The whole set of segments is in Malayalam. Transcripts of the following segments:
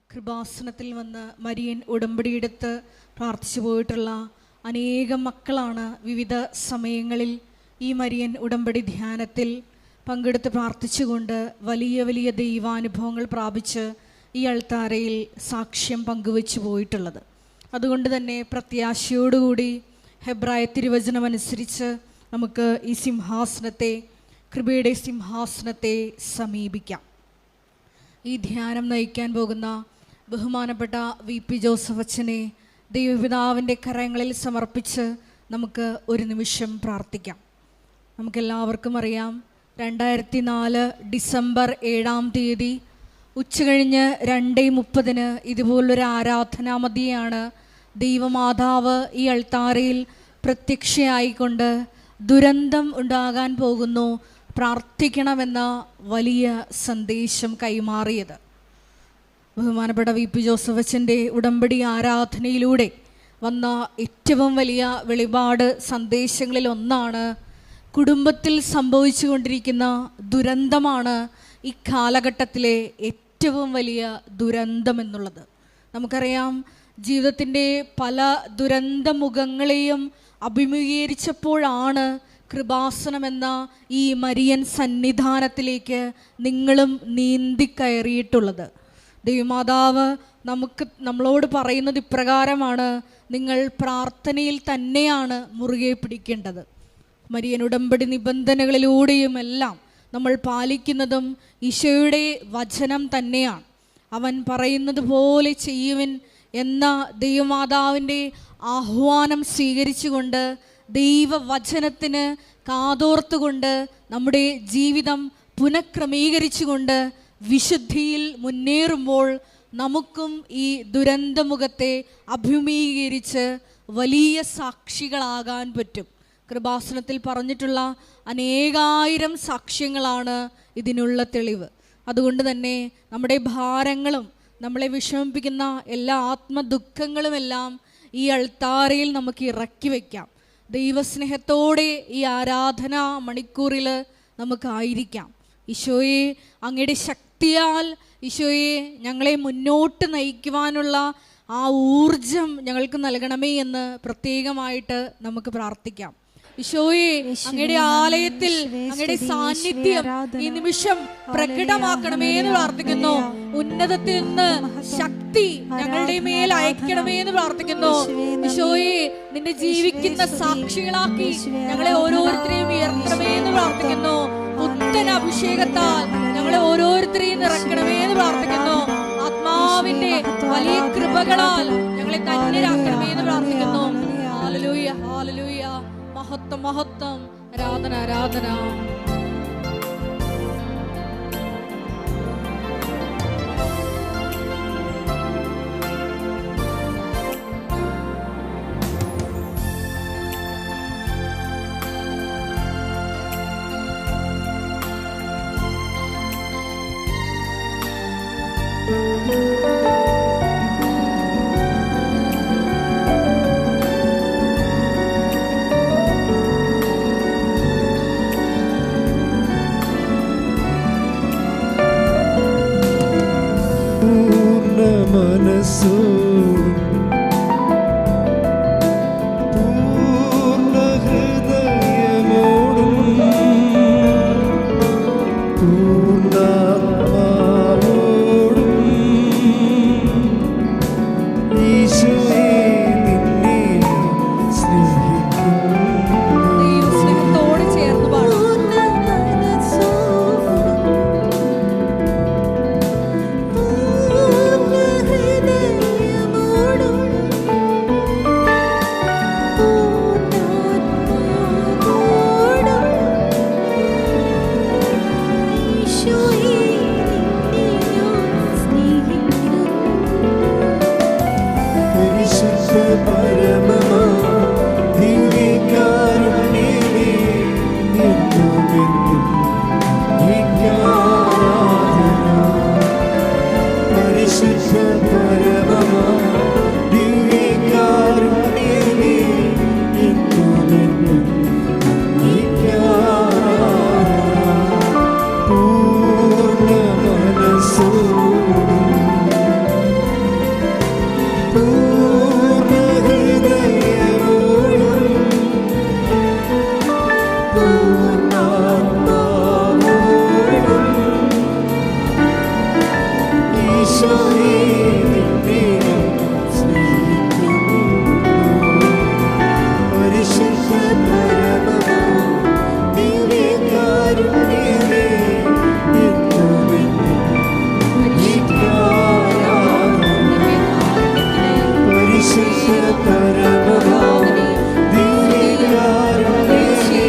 കൃപാസനത്തിൽ വന്ന് മരിയൻ ഉടമ്പടിയെടുത്ത് പ്രാർത്ഥിച്ചു പോയിട്ടുള്ള അനേകം മക്കളാണ് വിവിധ സമയങ്ങളിൽ ഈ മരിയൻ ഉടമ്പടി ധ്യാനത്തിൽ പങ്കെടുത്ത് പ്രാർത്ഥിച്ചുകൊണ്ട് വലിയ വലിയ ദൈവാനുഭവങ്ങൾ പ്രാപിച്ച് ഈ അൾത്താരയിൽ സാക്ഷ്യം പങ്കുവെച്ചു പോയിട്ടുള്ളത്. അതുകൊണ്ട് തന്നെ പ്രത്യാശയോടുകൂടി ഹെബ്രായ തിരുവചനമനുസരിച്ച് നമുക്ക് ഈ സിംഹാസനത്തെ, കൃപയുടെ സിംഹാസനത്തെ സമീപിക്കാം. ഈ ധ്യാനം നയിക്കാൻ പോകുന്ന ബഹുമാനപ്പെട്ട VP ജോസഫ് അച്ഛനെ ദൈവപിതാവിൻ്റെ കരങ്ങളിൽ സമർപ്പിച്ച് നമുക്ക് ഒരു നിമിഷം പ്രാർത്ഥിക്കാം. നമുക്കെല്ലാവർക്കും അറിയാം, 2004 ഡിസംബർ 7 ഉച്ചകഴിഞ്ഞ് 2:30 ഇതുപോലൊരു ആരാധനാമധ്യയാണ് ദൈവമാതാവ് ഈ അൾത്താരയിൽ പ്രത്യക്ഷയായിക്കൊണ്ട് ദുരന്തം ഉണ്ടാകാൻ പോകുന്നു, പ്രാർത്ഥിക്കണമെന്ന വലിയ സന്ദേശം കൈമാറിയത്. ബഹുമാനപ്പെട്ട VP ജോസഫ് അച്ഛൻ്റെ ഉടമ്പടി ആരാധനയിലൂടെ വന്ന ഏറ്റവും വലിയ വെളിപാട് സന്ദേശങ്ങളിൽ ഒന്നാണ് കുടുംബത്തിൽ സംഭവിച്ചു കൊണ്ടിരിക്കുന്ന ദുരന്തമാണ് ഈ കാലഘട്ടത്തിലെ ഏറ്റവും വലിയ ദുരന്തമെന്നുള്ളത്. നമുക്കറിയാം, ജീവിതത്തിൻ്റെ പല ദുരന്തമുഖങ്ങളെയും അഭിമുഖീകരിച്ചപ്പോഴാണ് കൃപാസനം എന്ന ഈ മരിയൻ സന്നിധാനത്തിലേക്ക് നിങ്ങളും നീന്തിക്കയറിയിട്ടുള്ളത്. ദൈവമാതാവ് നമ്മളോട് പറയുന്നത് ഇപ്രകാരമാണ്: നിങ്ങൾ പ്രാർത്ഥനയിൽ തന്നെയാണ് മുറുകെ പിടിക്കേണ്ടത്. മരിയൻ ഉടമ്പടി നിബന്ധനകളിലൂടെയും എല്ലാം നമ്മൾ പാലിക്കുന്നതും ഈശോയുടെ വചനം തന്നെയാണ്. അവൻ പറയുന്നത് പോലെ ചെയ്യുവിൻ എന്ന ദൈവമാതാവിൻ്റെ ആഹ്വാനം സ്വീകരിച്ചുകൊണ്ട് ദൈവവചനത്തിന് കാതോർത്തുകൊണ്ട് നമ്മുടെ ജീവിതം പുനഃക്രമീകരിച്ചുകൊണ്ട് വിശുദ്ധിയിൽ മുന്നേറുമ്പോൾ നമുക്കും ഈ ദുരന്തമുഖത്തെ അഭിമുഖീകരിച്ച് വലിയ സാക്ഷികളാകാൻ പറ്റും. കൃപാസനത്തിൽ പറഞ്ഞിട്ടുള്ള അനേകായിരം സാക്ഷ്യങ്ങളാണ് ഇതിനുള്ള തെളിവ്. അതുകൊണ്ട് തന്നെ നമ്മുടെ ഭാരങ്ങളും നമ്മളെ വിഷമിപ്പിക്കുന്ന എല്ലാ ആത്മദുഃഖങ്ങളുമെല്ലാം ഈ അൾത്താരയിൽ നമുക്ക് ഇറക്കി വയ്ക്കാം. ദൈവസ്നേഹത്തോടെ ഈ ആരാധനാ മണിക്കൂറിൽ നമുക്കായിരിക്കാം. ഈശോയെ, അങ്ങയുടെ ശക്തിയാൽ ഈശോയെ ഞങ്ങളെ മുന്നോട്ട് നയിക്കുവാനുള്ള ആ ഊർജം ഞങ്ങൾക്ക് നൽകണമേ എന്ന് പ്രത്യേകമായിട്ട് നമുക്ക് പ്രാർത്ഥിക്കാം. ഈശോയെ, അങ്ങയുടെ ആലയത്തിൽ അങ്ങയുടെ സാന്നിധ്യം ഈ നിമിഷം പ്രകടമാക്കണമേ എന്ന് പ്രാർത്ഥിക്കുന്നു. ഉന്നതത്തിൽ നിന്ന് ശക്തി ഞങ്ങളുടെ മേൽ അയക്കണമേ എന്ന് പ്രാർത്ഥിക്കുന്നു. ഈശോയെ, നിന്റെ ജീവിക്കുന്ന സാക്ഷികളാക്കി ഞങ്ങളെ ഓരോരുത്തരെയും ഉയർത്തണമേ എന്ന് പ്രാർത്ഥിക്കുന്നു. പുത്തൻ അഭിഷേകത്താൽ ഞങ്ങളെ ഓരോരുത്തരെയും നിറയ്ക്കണമേ എന്ന് പ്രാർത്ഥിക്കുന്നു. ആത്മാവിന്റെ വലിയ കൃപകളാൽ ഞങ്ങളെ ധന്യരാക്കണമേ എന്ന് പ്രാർത്ഥിക്കുന്നു. Hallelujah, hallelujah. മഹത്വം, മഹത്വം, ആരാധന, ആരാധന. ഈശോയെ നിന്നെ സ്നേഹിക്കുന്നു. പരിശുദ്ധ പരമമാ ദിവ്യകാരുണ്യമേ എന്നുമെന്നും പരിശുദ്ധ പരമമാ ദിവ്യകാരുണ്യമേ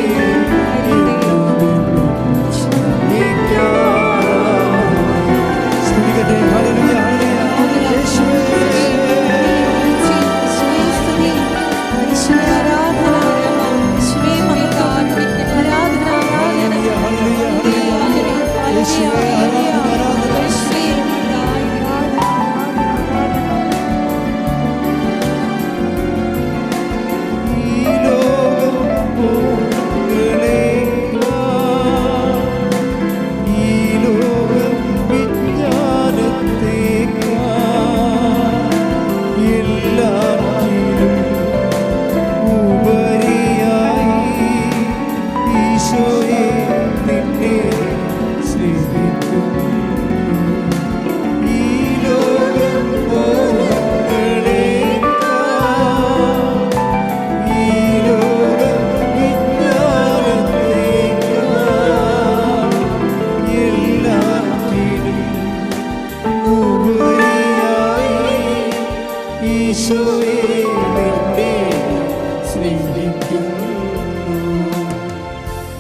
എന്നുമെന്നും സ്തുതിക്കട്ടെ. ഹല്ലേലൂയ ഹല്ലേലൂയ യേശുവേ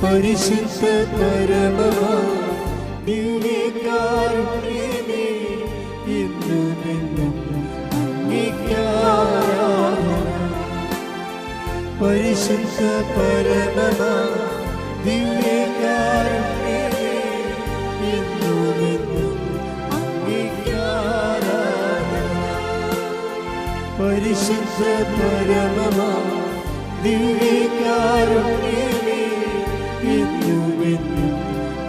പരിശുദ്ധ പരമമാ ദിവ്യകാരുണ്യമേ എന്നുമെന്നും അങ്ങേക്കാരാധന. പരിശുദ്ധ പരമമാ ദിവ്യകാരുണ്യമേ എന്നുമെന്നും അങ്ങേക്കാരാധന. പരിശുദ്ധ പരമമാ ദിവ്യകാരുണ്യമേ എന്നുമെന്നും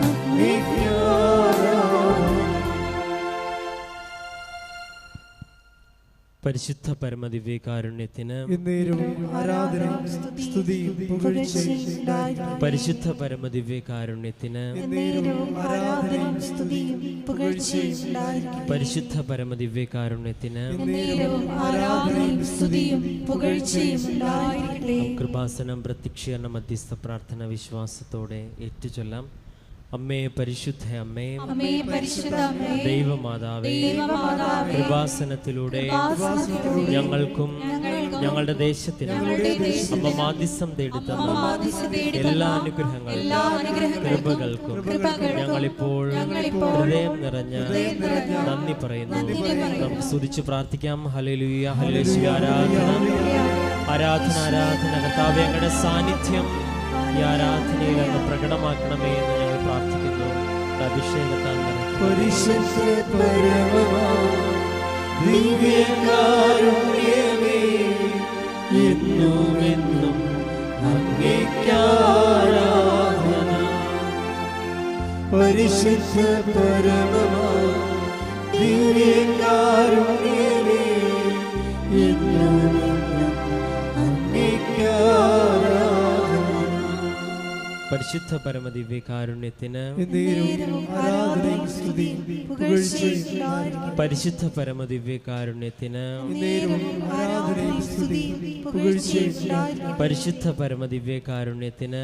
അങ്ങേക്കാരാധന. പരിശുദ്ധ പരമദിവ്യകാരുണ്യത്തിന് ആരാധനയും സ്തുതിയും പുകഴ്ചയും ഉണ്ടായിരിക്കട്ടെ. പരിശുദ്ധ പരമദിവ്യകാരുണ്യത്തിന് ആരാധനയും സ്തുതിയും പുകഴ്ചയും ഉണ്ടായിരിക്കട്ടെ. പരിശുദ്ധ പരമദിവ്യകാരുണ്യത്തിന് ആരാധനയും സ്തുതിയും പുകഴ്ചയും ഉണ്ടായിരിക്കട്ടെ. കൃപാസനം പ്രത്യക്ഷീകരണ മധ്യസ്ഥ പ്രാർത്ഥന വിശ്വാസത്തോടെ ഏറ്റുചൊല്ലാം. അമ്മേ പരിശുദ്ധ അമ്മേ, അമ്മേ പരിശുദ്ധ അമ്മേ, ദൈവമാതാവേ, ദൈവമാതാവേ, കൃപാസനത്തിലൂടെ ഞങ്ങൾക്കും ഞങ്ങളുടെ ദേശത്തിനും അമ്മ മാധ്യസ്ഥം തേടിത്തന്ന എല്ലാ അനുഗ്രഹങ്ങൾക്കും കൃപകൾക്കും ഞങ്ങളിപ്പോൾ ഹൃദയം നിറഞ്ഞ നന്ദി പറയുന്നു. നമുക്ക് സ്തുതിച്ച് പ്രാർത്ഥിക്കാം. Hallelujah hallelujah. ആരാധന ആരാധന ആരാധന. കർത്താവേ, ഞങ്ങളുടെ സാന്നിധ്യം ഈ ആരാധനയിൽ അങ്ങ് പ്രകടമാക്കണമേ എന്ന് ഞങ്ങൾ പ്രാർത്ഥിക്കുന്നു. അഭിഷേകത്താൽ പരിശുദ്ധ പരമമാ ദിവ്യകാരുണ്യമേ എന്നുമെന്നും അങ്ങേക്കാരാധന. പരിശുദ്ധ പരമമാ ദിവ്യകാരുണ്യമേ എന്നുമെന്നും അങ്ങേക്കാരാധന. പരിശുദ്ധ പരമദിവ്യകാരുണ്യത്തിന് ആരാധനയും സ്തുതിയും പുകഴ്ചയും ഉണ്ടായിരിക്കട്ടെ. പരിശുദ്ധ പരമദിവ്യകാരുണ്യത്തിന് ആരാധനയും സ്തുതിയും പുകഴ്ചയും ഉണ്ടായിരിക്കട്ടെ. പരിശുദ്ധ പരമദിവ്യകാരുണ്യത്തിന്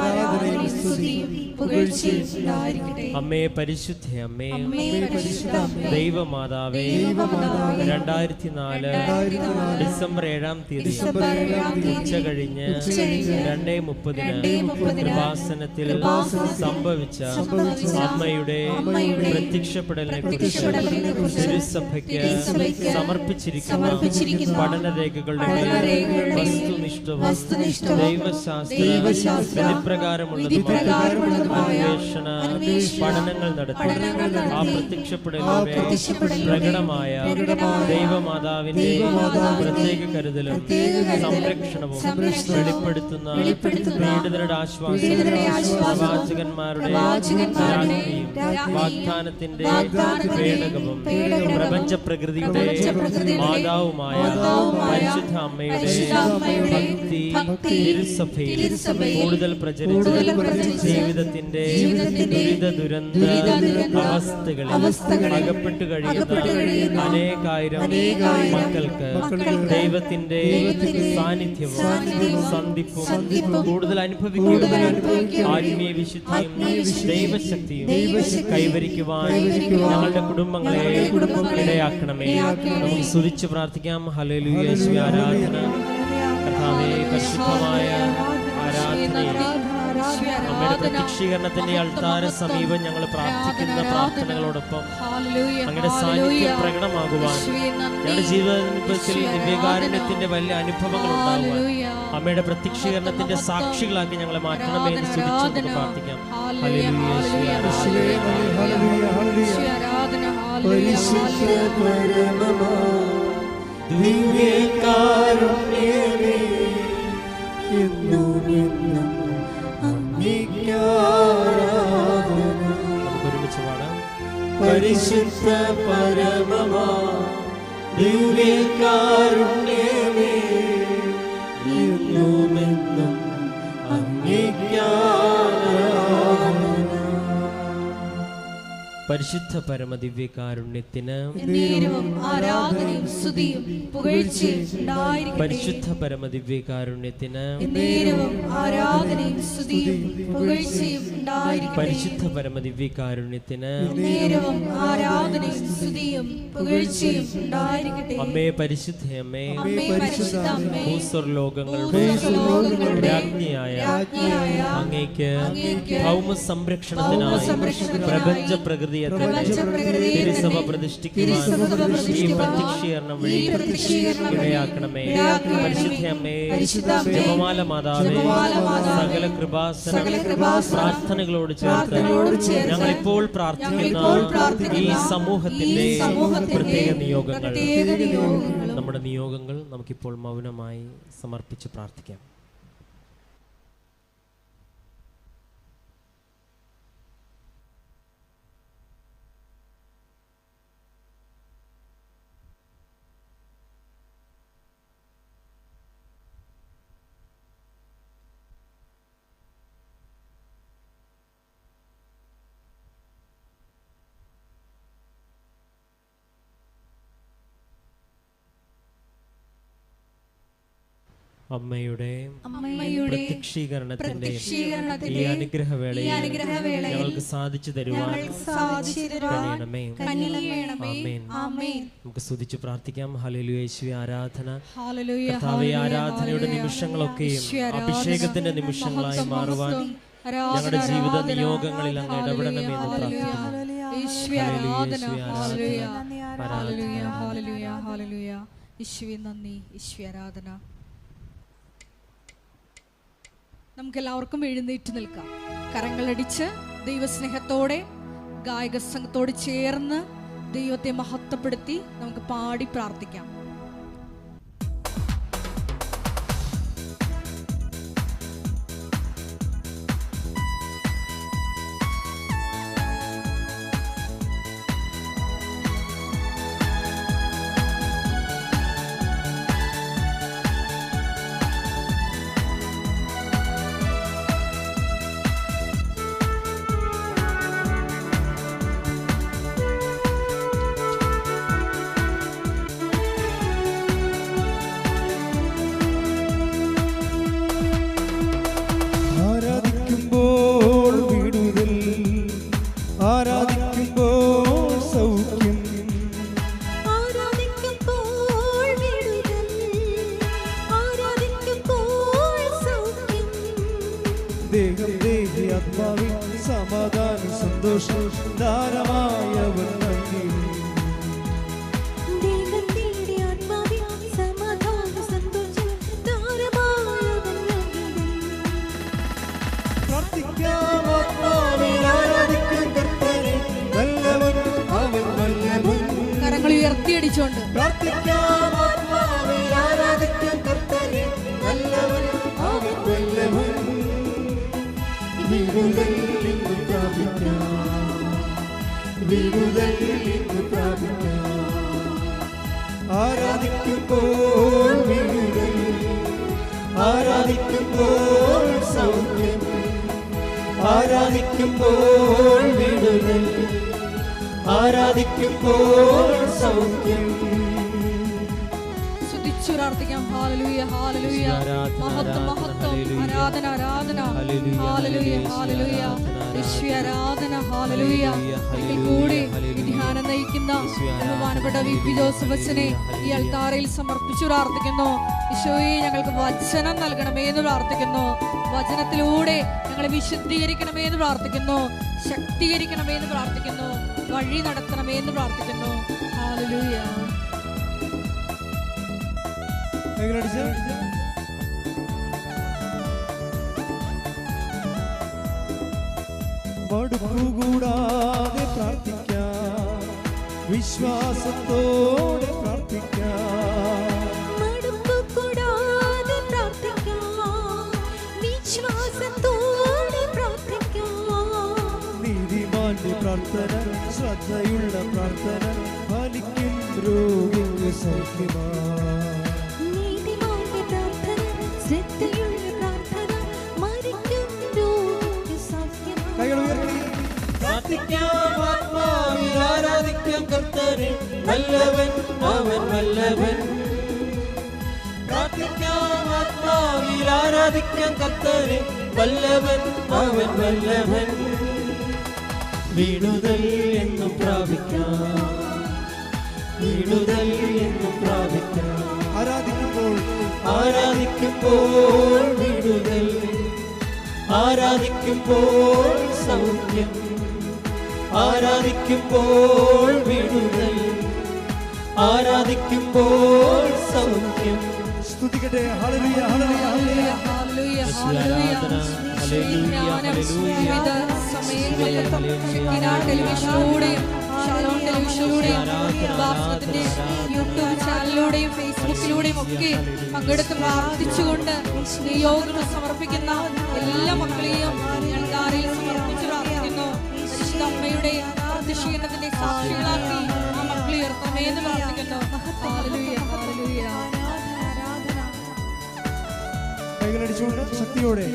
ആരാധനയും സ്തുതിയും പുകഴ്ചയും ഉണ്ടായിരിക്കട്ടെ. അമ്മേ പരിശുദ്ധ അമ്മേ, പരിശുദ്ധ അമ്മേ, ദൈവമാതാവേ, 2004 ഡിസംബർ 7-ാം തീയതി ഉച്ച കഴിഞ്ഞ് 2:30 കൃപാസനത്തിൽ സംഭവിച്ച അമ്മയുടെ പ്രത്യക്ഷപ്പെടലിനെ കുറിച്ച് തിരുസഭയ്ക്ക് സമർപ്പിച്ചിരിക്കുന്ന പഠനരേഖകളുടെ വസ്തുനിഷ്ഠവും ദൈവശാസ്ത്ര വിധിപ്രകാരമുള്ളതുമായ അന്വേഷണ പഠനങ്ങൾ നടത്തി ആ പ്രത്യക്ഷപ്പെടലിലൂടെ പ്രകടമായ ദൈവമാതാവിന്റെ പ്രത്യേക കരുതലും സംരക്ഷണവും വെളിപ്പെടുത്തുന്ന പീഡിതരുടെ ആശ്വാസ ആശ്വാസവും പ്രവാചകന്മാരുടെ പ്രവാചകന്മാരുടെ രാജ്ഞിയും രാജ്ഞിയും വാഗ്ദാനത്തിന്റെ വാഗ്ദാനത്തിന്റെ പേടകവും പേടകവും പ്രപഞ്ച പ്രകൃതിയുടെ പ്രപഞ്ചപ്രകൃതിയുടെ മാതാവുമായ മാതാവുമായ പരിശുദ്ധ അമ്മയുടെ പരിശുദ്ധ അമ്മയുടെ ഭക്തി ഭക്തി തിരുസഭയിൽ തിരുസഭയിൽ കൂടുതൽ പ്രചരിച്ച് പ്രചരിച്ച് ജീവിതത്തിന്റെ ജീവിതത്തിന്റെ ദുരിത ദുരിത അവസ്ഥകളിൽ അകപ്പെട്ടു കഴിയുന്ന അനേകായിരം മക്കൾക്ക് ദൈവത്തിന്റെ സാന്നിധ്യവും സന്ധിപ്പും കൂടുതൽ അനുഭവിക്കുകയും ആത്മീയ വിശുദ്ധിയും ദൈവശക്തിയും കൈവരിക്കുവാൻ ഞങ്ങളുടെ കുടുംബങ്ങളെ ഇടയാക്കണമേ. നമുക്ക് സ്തുതിച്ച് പ്രാർത്ഥിക്കാം. ഹല്ലേലൂയ. യേശുവേ ആരാധന. കർത്താവേ, പരിശുദ്ധമായ ആരാധനയിൽ അമ്മയുടെ പ്രത്യക്ഷീകരണത്തിന്റെ അൾത്താര സമീപം ഞങ്ങൾ പ്രാർത്ഥിക്കുന്ന പ്രാർത്ഥനകളോടൊപ്പം അങ്ങയുടെ സാന്നിധ്യം പ്രകടമാകുവാൻ ഞങ്ങളുടെ ജീവിതത്തിൽ ദിവ്യകാരുണ്യത്തിന്റെ വലിയ അനുഭവങ്ങൾ ഉണ്ടാകുവാൻ അമ്മയുടെ പ്രത്യക്ഷീകരണത്തിന്റെ സാക്ഷികളാക്കി ഞങ്ങളെ മാറ്റണമേ എന്ന് സ്തുതിച്ച് നമുക്ക് പ്രാർത്ഥിക്കാം. ഹല്ലേലൂയ. യേശുവേ ആരാധന. പരിശുദ്ധ പരമമാ ദിവ്യകാരുണ്യമേ എന്നും അങ്ങേക്ക് ആരാധന. നമുക്ക് ഒരുമിച്ച് പാടാം. പരിശുദ്ധ പരമമാ ദിവ്യകാരുണ്യമേ എന്നും അങ്ങേക്ക് ആരാധന. പരിശുദ്ധ പരമദിവ്യകാരുണ്യത്തിന് എന്നേരവും ആരാധനയും സ്തുതിയും പുകഴ്ചയും ഉണ്ടായിരിക്കട്ടെ. പരിശുദ്ധ പരമദിവ്യകാരുണ്യത്തിന് എന്നേരവും ആരാധനയും സ്തുതിയും പുകഴ്ചയും ഉണ്ടായിരിക്കട്ടെ. പരിശുദ്ധ പരമദിവ്യകാരുണ്യത്തിന് എന്നേരവും ആരാധനയും സ്തുതിയും പുകഴ്ചയും ഉണ്ടായിരിക്കട്ടെ. അമ്മേ പരിശുദ്ധയമ്മേ, അമ്മേ പരിശുദ്ധ അമ്മേ, ഭൂസ്വർലോകങ്ങളുടെ ഭൂസ്വർലോകങ്ങളുടെ രാജ്ഞിയായ രാജ്ഞിയായ അങ്ങേക്ക് അങ്ങേക്ക് ഭൗമ സംരക്ഷണത്തിനായി ഭൗമസംരക്ഷണത്തിനായി പ്രപഞ്ച പ്രകൃതിയെ തിരുസഭ പ്രതിഷ്ഠിക്കുവാൻ ഈ പ്രത്യക്ഷീകരണം വഴി ഇടയാക്കണമേ. പരിശുദ്ധയമ്മേ, ജപമാല മാതാവേ, സകല കൃപാസന പ്രാർത്ഥനകളോട് ചേർത്ത് ഞങ്ങളിപ്പോൾ പ്രാർത്ഥിക്കുന്ന ഈ സമൂഹത്തിന്റെ പ്രത്യേക നിയോഗങ്ങൾ, നമ്മുടെ നിയോഗങ്ങൾ നമുക്കിപ്പോൾ മൗനമായി സമർപ്പിച്ച് പ്രാർത്ഥിക്കാം. അമ്മയുടെ പ്രത്യക്ഷീകരണത്തിന്റെ ഈ അനുഗ്രഹവേളയിൽ ഞങ്ങൾക്ക് സാധിച്ചു തരുവാൻ നമുക്ക് സ്തുതിച്ച് പ്രാർത്ഥിക്കാം. ഹല്ലേലൂയ. യേശുവേ ആരാധന. കർത്താവേ, ആരാധനയുടെ നിമിഷങ്ങളൊക്കെയും അഭിഷേകത്തിന്റെ നിമിഷങ്ങളായി മാറുവാൻ ഞങ്ങളുടെ ജീവിത നിയോഗങ്ങളിൽ അങ്ങ് ഇടപെടണമെന്ന് പ്രാർത്ഥിക്കുന്നു. നമുക്കെല്ലാവർക്കും എഴുന്നേറ്റ് നിൽക്കാം. കരങ്ങളടിച്ച് ദൈവസ്നേഹത്തോടെ ഗായക സംഘത്തോട് ചേർന്ന് ദൈവത്തെ മഹത്വപ്പെടുത്തി നമുക്ക് പാടി പ്രാർത്ഥിക്കാം. സമാധാനം സന്തോഷം ധാരമായവൻ കരങ്ങൾ ഉയർത്തിയടിച്ചോണ്ട് വിടുതൽ ഇന്ന് പ്രാപിക്കാം, വിടുതൽ ഇന്ന് പ്രാപിക്കാം. ആരാധിക്കുമ്പോൾ വിടുതൽ, ആരാധിക്കുമ്പോൾ സൗഖ്യം, ആരാധിക്കുമ്പോൾ വിടുതൽ, ആരാധിക്കുമ്പോൾ സൗഖ്യം. പ്രാർത്ഥിക്കാം. Hallelujah hallelujah. മഹത്വം മഹത്വം. ആരാധന ആരാധന. Hallelujah hallelujah. യേശുവേ ആരാധന. ഹല്ലേലൂയ. ഒരിക്കൽ കൂടി ഈ ധ്യാനം നയിക്കുന്ന ബഹുമാനപ്പെട്ട വി.പി. ജോസഫ് അച്ഛനെ ഈ അൾത്താരയിൽ സമർപ്പിച്ചു പ്രാർത്ഥിക്കുന്നു. ഈശോയെ ഞങ്ങൾക്ക് വചനം നൽകണമേ എന്ന് പ്രാർത്ഥിക്കുന്നു. വചനത്തിലൂടെ ഞങ്ങളെ വിശുദ്ധീകരിക്കണമേ എന്ന് പ്രാർത്ഥിക്കുന്നു. ശക്തീകരിക്കണമേ എന്ന് പ്രാർത്ഥിക്കുന്നു. വഴി നടത്തണമേ എന്ന് പ്രാർത്ഥിക്കുന്നു. ഹല്ലേലൂയ. മടുപ്പുകൂടാതെ പ്രാർത്ഥിക്കാം, വിശ്വാസത്തോടെ പ്രാർത്ഥിക്കാം, മടുപ്പുകൂടാതെ പ്രാർത്ഥിക്കാം, വിശ്വാസത്തോടെ പ്രാർത്ഥിക്കാം. നീതിമാന്റെ പ്രാർത്ഥന, ശ്രദ്ധയുള്ള പ്രാർത്ഥന ഫലിക്കും, രോഗിക്ക് സൗഖ്യമാണ്. നീതിമാന്റെ പ്രാർത്ഥന, ശ്രദ്ധയുള്ള പ്രാർത്ഥന മരിക്കും, രോഗിക്ക് സൗഖ്യമാണ്. കൈകൾ ഉയർത്തി പ്രാർത്ഥിക്കാം, ആത്മാവിൽ ആരാധിക്കാം കർത്താവേ, വല്ലഭൻ അവൻ വല്ലഭൻ. പ്രാർത്ഥിക്കാം, ആത്മാവിൽ ആരാധിക്കാം കർത്താവേ, വല്ലഭൻ അവൻ വല്ലഭൻ. വിടുതൽ എന്നും പ്രാപിക്കാം, വിടുതൽ എന്നും പ്രാപിക്കാം. ആരാധിക്കുമ്പോൾ, ആരാധിക്കുമ്പോൾ വിടുതൽ, ആരാധിക്കുമ്പോൾ സൗഖ്യം, ആരാധിക്കുമ്പോൾ വിടുതൽ, ആരാധിക്കുമ്പോൾ സൗഖ്യം. സ്തുതിക്കട്ടെ. Hallelujah hallelujah hallelujah. Hallelujah hallelujah. ടെലിവിഷനിലൂടെയും ഷാലോൺ ടെലിവിഷനിലൂടെയും ഭാസ്കത്തിന്റെ യൂട്യൂബ് ചാനലിലൂടെയും ഫേസ്ബുക്കിലൂടെയും ഒക്കെ പങ്കെടുത്ത് പ്രാർത്ഥിച്ചുകൊണ്ട് നിയോഗങ്ങൾ സമർപ്പിക്കുന്ന എല്ലാ മക്കളെയും ഞങ്ങൾക്കാരെയും സമർപ്പിച്ച് പ്രാർത്ഥിക്കുന്നു. പരിശുദ്ധ അമ്മയുടെ പ്രതിഷേധത്തിന്റെ സാക്ഷികളാക്കി ആ മക്കളെ ഉയർത്തണമേ എന്ന് പ്രാർത്ഥിക്കുന്നു. Hallelujah hallelujah. കൈകളടിച്ചുകൊണ്ട് ശക്തിയോടെ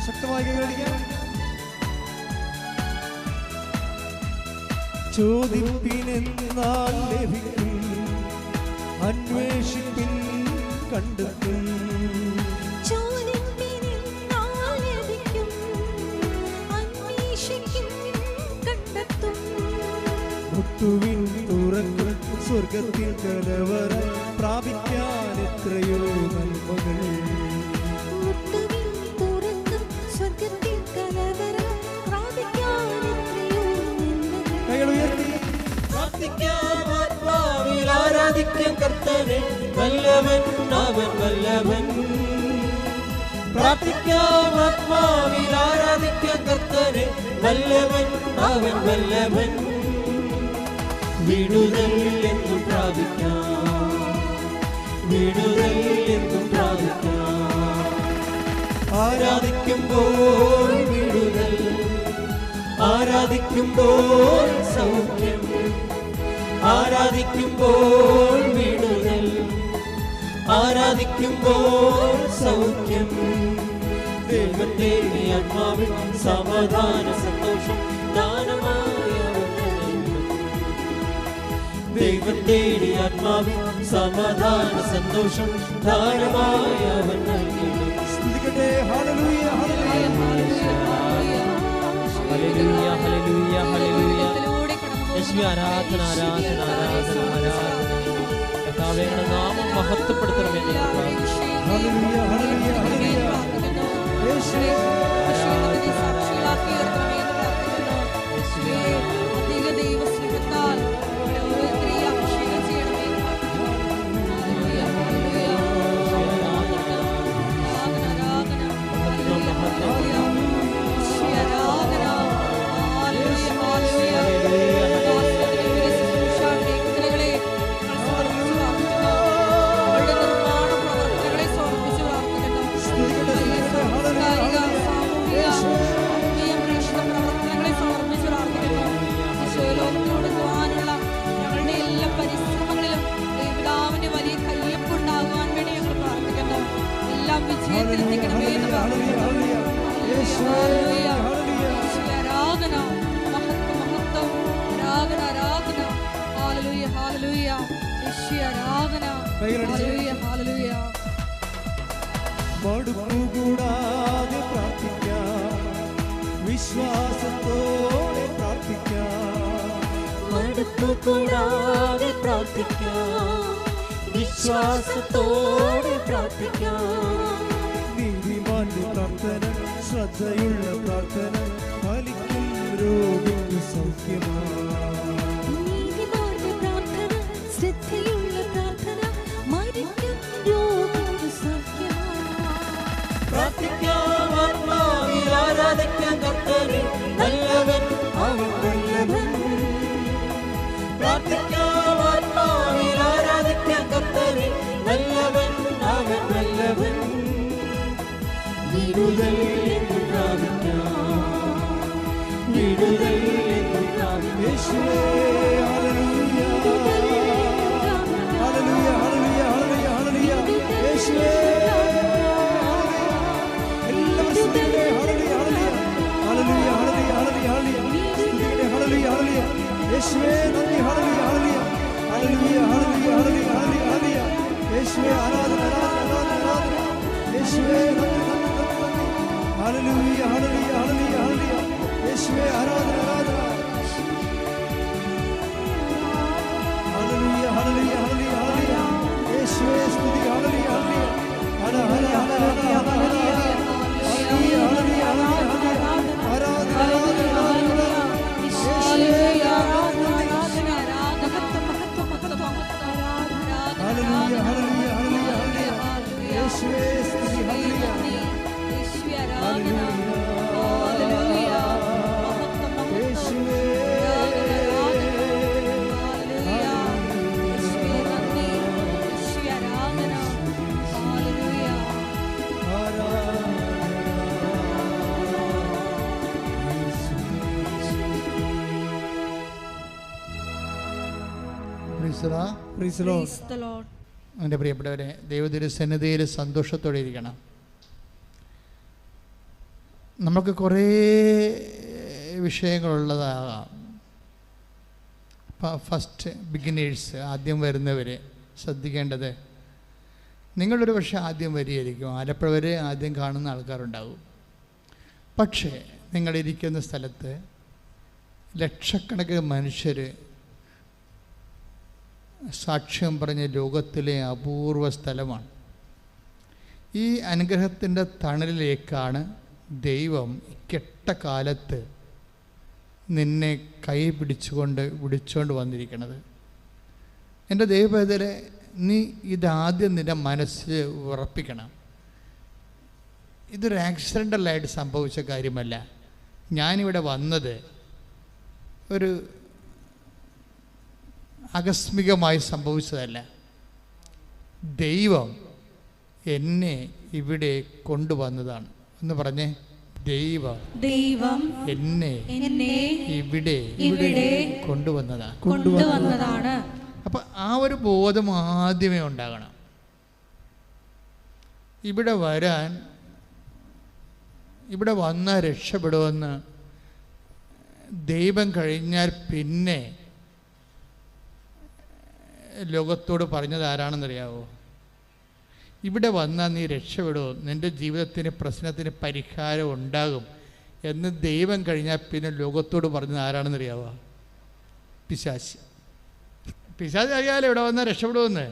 ശക്തമായി കൈകളടിക്കാം. ചോദിപ്പിനെന്നാൽ ലഭിക്കും, അന്വേഷിപ്പിൻ കണ്ടെത്തും, ചോദിപ്പിനെന്നാൽ ലഭിക്കും, അന്വേഷിക്കും കണ്ടെത്തും. മുട്ടുവിൻ തുറക്കും, സ്വർഗത്തിൽ കലവറ പ്രാപിക്കാൻ എത്രയോ നന്മകൾ. മുട്ടുവിൻ തുറക്കും, സ്വർഗ്ഗത്തിൽ കലവറ പ്രാപിക്കാൻ എത്രയോ നന്മകൾ. കൈകൾ ഉയർത്തി പ്രാർത്ഥിക്കാം, ആത്മാവിൽ ആരാധിക്കാം കർത്താവേ, വല്ലഭൻ അവൻ വല്ലഭൻ. പ്രാർത്ഥിക്കാം, ആത്മാവിൽ ആരാധിക്കാം കർത്താവേ, വല്ലഭൻ അവൻ വല്ലഭൻ. വിടുതൽ എന്നും പ്രാപിക്കാം, വിടുതൽ എന്നും പ്രാപിക്കാം. ആരാധിക്കുമ്പോൾ വിടുതൽ, ആരാധിക്കുമ്പോൾ സൗഖ്യം, ആരാധിക്കുമ്പോൾ വിടുതൽ, ആരാധിക്കുമ്പോൾ സൗഖ്യം. ദൈവത്തെ ആത്മാവിൽ സമാധാന സന്തോഷം ദാനമായി അവൻ നൽകുന്നു. ദൈവത്തെ ആത്മാവിൽ സമാധാന സന്തോഷം ദാനമായി അവൻ നൽകുന്നു. സ്തുതിക്കട്ടെ. Hallelujah hallelujah. Hallelujah hallelujah hallelujah. യേശുവേ ആരാധന ആരാധന ആരാധന ആരാധന. കർത്താവേ അങ്ങയുടെ നാമം മഹത്വപ്പെടുത്തണമേ എന്ന് ഞാൻ പ്രാർത്ഥിക്കുന്നു. Hallelujah hallelujah hallelujah. യേശുവേ സാക്ഷികളാക്കി ഉയർത്തണമേ എന്ന് പ്രാർത്ഥിക്കുന്നു. അധിക ദൈവസ്നേഹത്താൽ നമ്മളെ ഓരോരുത്തരെയും അഭിഷേകം ചെയ്യണമേ എന്ന് പ്രാർത്ഥിക്കുന്നു. Hallelujah hallelujah. ആരാധന ആരാധന ഹല്ലേലൂയ. യേശുവേ ആരാധന. Hallelujah hallelujah. ദാസന്റെ ശുശ്രൂഷ മേഖലകളെ ഞങ്ങൾ സമർപ്പിച്ച് പ്രാർത്ഥിക്കുന്നു. അവരുടെ നിർമ്മാണ പ്രവർത്തനങ്ങളെ സമർപ്പിച്ച് പ്രാർത്ഥിക്കുന്നു. സാമൂഹിക ഹൃദയത്തിൽ എത്തിക്കണമേ എന്ന് പ്രാർത്ഥിക്കുന്നു. ഹല്ലേലൂയ, യേശുവേ ആരാധന, മഹത്വം മഹത്വം, ആരാധന ആരാധന. ഹല്ലേലൂയ ഹല്ലേലൂയ, യേശുവേ ആരാധന. Hallelujah hallelujah. മടുപ്പുകൂടാതെ പ്രാർത്ഥിക്കാം, വിശ്വാസത്തോടെ പ്രാർത്ഥിക്കാം. മടുപ്പുകൂടാതെ പ്രാർത്ഥിക്കാം, വിശ്വാസത്തോടെ പ്രാർത്ഥിക്കാം. നീതിമാന്റെ പ്രാർത്ഥന, ശ്രദ്ധയുള്ള പ്രാർത്ഥന, ഫലിക്കും രോഗിക്ക് സൗഖ്യമാണ്. നീതിമാന്റെ പ്രാർത്ഥന, ശ്രദ്ധയുള്ള പ്രാർത്ഥന, മരിക്കും രോഗിക്ക് സൗഖ്യമാണ്. പ്രാർത്ഥിക്കാം, ആത്മാവിൽ ആരാധിക്കാം കർത്താവേ, നല്ലവൻ അവൻ നല്ലവൻ. പ്രാർത്ഥിക്കാം, ആത്മാവിൽ ആരാധിക്കാം കർത്താവേ, നല്ലവൻ അവൻ നല്ലവൻ. വിടുതൽ എന്ന് പ്രാപിക്കാം, വിടുതൽ എന്ന് പ്രാപിക്കാം. യേശുവേ hallelujah, hallelujah, hallelujah, hallelujah, hallelujah. യേശുവേ എല്ലാവരും സ്തുതിക്കട്ടെ. Hallelujah, hallelujah, hallelujah, hallelujah, hallelujah, സ്തുതിക്കട്ടെ. Hallelujah, hallelujah. യേശുവേ നന്ദി. Hallelujah, hallelujah, hallelujah, hallelujah, hallelujah, hallelujah. യേശുവേ ആരാധന, ആരാധന, ആരാധന, ആരാധന. യേശുവേ നന്ദി, നന്ദി, നന്ദി, നന്ദി. Hallelujah, hallelujah, hallelujah, hallelujah. യേശുവേ ആരാധന, ആരാധന. Hallelujah, hallelujah, hallelujah, hallelujah. യേശുവേ സ്തുതി. Hallelujah, hallelujah. Hala Hala Hala Hala Hala Hala. Hallelujah, hallelujah, hallelujah, hallelujah. ആരാധന, ആരാധന, ആരാധന. യേശുവേ ആരാധന. Hallelujah, hallelujah, hallelujah, hallelujah. യേശുവേ സ്തുതി. ഹല്ലേലൂയ. യേശുവേ Praise the Lord. എൻ്റെ പ്രിയപ്പെട്ടവരെ, ദൈവതിരുസന്നിധിയിൽ സന്തോഷത്തോടെ ഇരിക്കണം. നമുക്ക് കുറേ വിഷയങ്ങളുള്ളതാകാം. ഫസ്റ്റ് ബിഗിനേഴ്സ്, ആദ്യം വരുന്നവർ ശ്രദ്ധിക്കേണ്ടത്, നിങ്ങളൊരു പക്ഷേ ആദ്യം വരികയായിരിക്കും, ആലപ്പുഴ വരെ ആദ്യം കാണുന്ന ആൾക്കാരുണ്ടാകും. പക്ഷേ നിങ്ങളിരിക്കുന്ന സ്ഥലത്ത് ലക്ഷക്കണക്കിന് മനുഷ്യർ സാക്ഷ്യം പറഞ്ഞ ലോകത്തിലെ അപൂർവ സ്ഥലമാണ്. ഈ അനുഗ്രഹത്തിൻ്റെ തണലിലേക്കാണ് ദൈവം കെട്ട കാലത്ത് നിന്നെ കൈ വിളിച്ചുകൊണ്ട് വന്നിരിക്കുന്നത്. എൻ്റെ ദൈവവേദനെ, നീ ഇതാദ്യം നിൻ്റെ മനസ്സിൽ ഉറപ്പിക്കണം. ഇതൊരു ആക്സിഡൻ്റലായിട്ട് സംഭവിച്ച കാര്യമല്ല. ഞാനിവിടെ വന്നത് ഒരു ആകസ്മികമായി സംഭവിച്ചതല്ല. ദൈവം എന്നെ ഇവിടെ കൊണ്ടുവന്നതാണ്. എന്ന് പറഞ്ഞേ, ദൈവം എന്നെ ഇവിടെ കൊണ്ടുവന്നതാണ്. അപ്പം ആ ഒരു ബോധം ആദ്യമേ ഉണ്ടാകണം. ഇവിടെ വന്നാൽ രക്ഷപ്പെടുമെന്ന് ദൈവം കഴിഞ്ഞാൽ പിന്നെ ലോകത്തോട് പറഞ്ഞത് ആരാണെന്നറിയാവോ? ഇവിടെ വന്നാൽ നീ രക്ഷപ്പെടുമോ, നിൻ്റെ ജീവിതത്തിന് പ്രശ്നത്തിന് പരിഹാരം ഉണ്ടാകും എന്ന് ദൈവം കഴിഞ്ഞാൽ പിന്നെ ലോകത്തോട് പറഞ്ഞത് ആരാണെന്നറിയാവോ? പിശാച്. പിശാച് അറിയാലോ ഇവിടെ വന്നാൽ രക്ഷപ്പെടുമെന്ന്.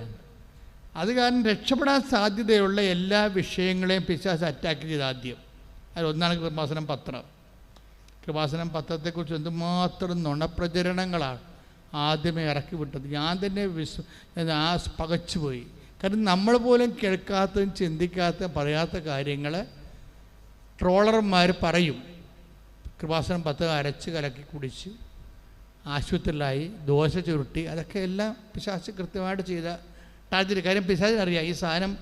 അത് കാരണം രക്ഷപ്പെടാൻ സാധ്യതയുള്ള എല്ലാ വിഷയങ്ങളെയും പിശാച് അറ്റാക്ക് ചെയ്ത് ആദ്യം. അതിലൊന്നാണ് കൃപാസനം പത്രം. കൃപാസനം പത്രത്തെക്കുറിച്ച് എന്തുമാത്രം നുണപ്രചരണങ്ങളാണ് ആദ്യമേ ഇറക്കി വിട്ടത്. ഞാൻ തന്നെ പകച്ചുപോയി. കാരണം നമ്മൾ പോലും കേൾക്കാത്തതും ചിന്തിക്കാത്തതും പറയാത്ത കാര്യങ്ങൾ ട്രോളർമാർ പറയും. കൃപാസനം പത്രം അരച്ച് കലക്കി കുടിച്ച് ആശുപത്രിയിലായി, ദോശ ചുരുട്ടി, അതൊക്കെ എല്ലാം പിശാച് കൃത്യമായിട്ട് ചെയ്ത ടാർജറ്റ്. കാര്യം പിശാചിനറിയാം ഈ സാധനം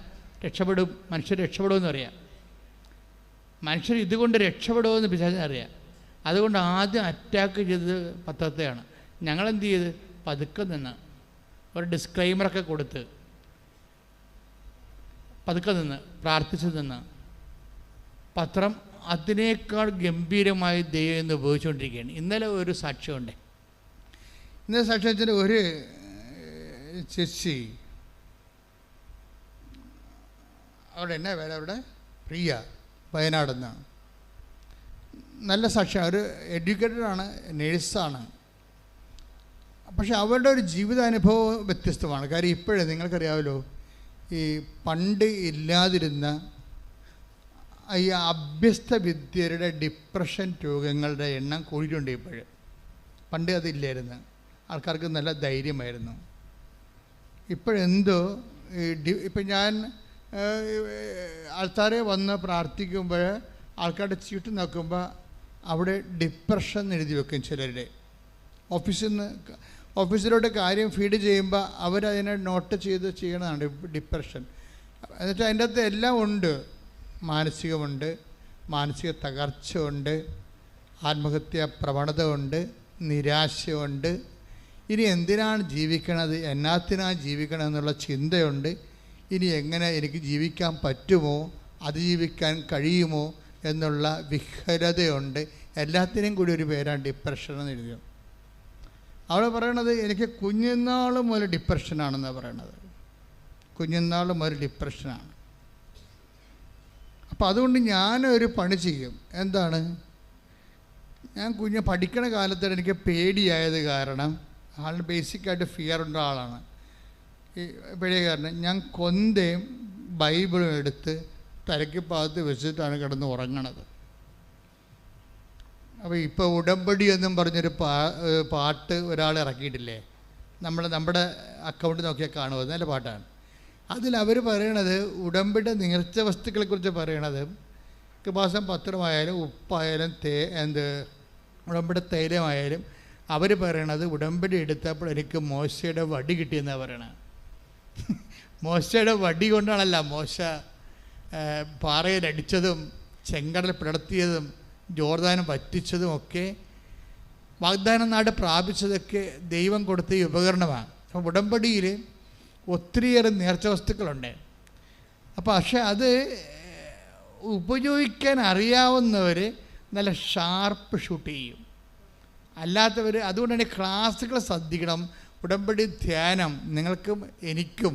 രക്ഷപ്പെടും, മനുഷ്യർ രക്ഷപ്പെടുമെന്ന് അറിയാം. മനുഷ്യർ ഇതുകൊണ്ട് രക്ഷപ്പെടുമെന്ന് പിശാചിനറിയാം. അതുകൊണ്ട് ആദ്യം അറ്റാക്ക് ചെയ്തത് പത്രത്തെയാണ്. ഞങ്ങളെന്ത് ചെയ്ത് പതുക്കെ നിന്ന് ഒരു ഡിസ്ക്ലൈമറൊക്കെ കൊടുത്ത് പതുക്കെ നിന്ന് പ്രാർത്ഥിച്ചു നിന്ന് പത്രം അതിനേക്കാൾ ഗംഭീരമായി ദൈവം ഇന്ന് ഉപയോഗിച്ചുകൊണ്ടിരിക്കുകയാണ്. ഇന്നലെ ഒരു സാക്ഷ്യമുണ്ട്. ഇന്നലെ സാക്ഷ്യം വെച്ചാൽ ഒരു ചേച്ചി, അവിടെ എന്നാ പേര്, അവിടെ പ്രിയ, വയനാടെന്നാണ്. നല്ല സാക്ഷ്യം. അവർ എഡ്യൂക്കേറ്റഡാണ്, നേഴ്സാണ്. പക്ഷെ അവരുടെ ഒരു ജീവിതാനുഭവം വ്യത്യസ്തമാണ്. കാര്യം ഇപ്പോഴേ നിങ്ങൾക്കറിയാമല്ലോ, ഈ പണ്ട് ഇല്ലാതിരുന്ന ഈ അഭ്യസ്ത വിദ്യരുടെ ഡിപ്രഷൻ രോഗങ്ങളുടെ എണ്ണം കൂടിയിട്ടുണ്ട് ഇപ്പോൾ. പണ്ട് അതില്ലായിരുന്നു, ആൾക്കാർക്ക് നല്ല ധൈര്യമായിരുന്നു. ഇപ്പോഴെന്തോ ഇപ്പം ഞാൻ ആൾക്കാരെ വന്ന് പ്രാർത്ഥിക്കുമ്പോൾ ആൾക്കാരുടെ ചീട്ട് നോക്കുമ്പോൾ അവിടെ ഡിപ്രഷൻ എഴുതി വെക്കും. ചിലരുടെ ഓഫീസിലോട്ട് കാര്യം ഫീഡ് ചെയ്യുമ്പോൾ അവരതിനെ നോട്ട് ചെയ്ത് ചെയ്യണതാണ് ഡിപ്രഷൻ. എന്നുവെച്ചാൽ അതിൻ്റെ അകത്ത് എല്ലാം ഉണ്ട്. മാനസികമുണ്ട്, മാനസിക തകർച്ച ഉണ്ട്, ആത്മഹത്യാ പ്രവണത ഉണ്ട്, നിരാശയുണ്ട്. ഇനി എന്തിനാണ് ജീവിക്കണത്, എന്നാത്തിനാണ് ജീവിക്കണം എന്നുള്ള ചിന്തയുണ്ട്. ഇനി എങ്ങനെ എനിക്ക് ജീവിക്കാൻ പറ്റുമോ, അതിജീവിക്കാൻ കഴിയുമോ എന്നുള്ള വിഹ്വലതയുണ്ട്. എല്ലാത്തിനും കൂടി ഒരു പേരാണ് ഡിപ്രഷൻ എന്ന് എഴുതിയത്. അവിടെ പറയണത് എനിക്ക് കുഞ്ഞുനാൾ മുതൽ ഡിപ്രഷനാണെന്നാണ് പറയണത്. കുഞ്ഞുനാൾ മുതൽ ഡിപ്രഷനാണ്. അപ്പോൾ അതുകൊണ്ട് ഞാനൊരു പണി ചെയ്യും. എന്താണ്, ഞാൻ പഠിക്കണ കാലത്ത് എനിക്ക് പേടിയായത് കാരണം, ആളിന് ബേസിക്കായിട്ട് ഫിയർ ഉള്ള ആളാണ്. ഈ പേടിയ കാരണം ഞാൻ കൊന്തയും ബൈബിളും എടുത്ത് തലയ്ക്ക് ഭാഗത്ത് വെച്ചിട്ടാണ് കിടന്ന് ഉറങ്ങണത്. അപ്പോൾ ഇപ്പോൾ ഉടമ്പടി എന്നും പറഞ്ഞൊരു പാട്ട് ഒരാൾ ഇറക്കിയിട്ടില്ലേ, നമ്മുടെ അക്കൗണ്ട് നോക്കിയാൽ കാണുമോ, നല്ല പാട്ടാണ്. അതിലവർ പറയണത് ഉടമ്പടി നേർച്ച വസ്തുക്കളെക്കുറിച്ച് പറയണത് കൃപാസം പത്രമായാലും ഉപ്പായാലും ഉടമ്പടി തൈലമായാലും അവർ പറയണത് ഉടമ്പടി എടുത്തപ്പോൾ എനിക്ക് മോശയുടെ വടി കിട്ടിയെന്നാണ് പറയണത്. മോശയുടെ വടി കൊണ്ടാണല്ല മോശ പാറയിലടിച്ചതും ചെങ്കടൽ പിളർത്തിയതും ജോർദാനം വറ്റിച്ചതും ഒക്കെ വാഗ്ദാന നാട് പ്രാപിച്ചതൊക്കെ ദൈവം കൊടുത്ത ഈ ഉപകരണമാണ്. അപ്പോൾ ഉടമ്പടിയിൽ ഒത്തിരിയേറെ നേർച്ച വസ്തുക്കളുണ്ട്. അപ്പോൾ പക്ഷെ അത് ഉപയോഗിക്കാൻ അറിയാവുന്നവർ നല്ല ഷാർപ്പ് ഷൂട്ട് ചെയ്യും. അല്ലാത്തവർ അതുകൊണ്ടാണ് ക്ലാസ്സുകൾ ശ്രദ്ധിക്കണം. ഉടമ്പടി ധ്യാനം നിങ്ങൾക്കും എനിക്കും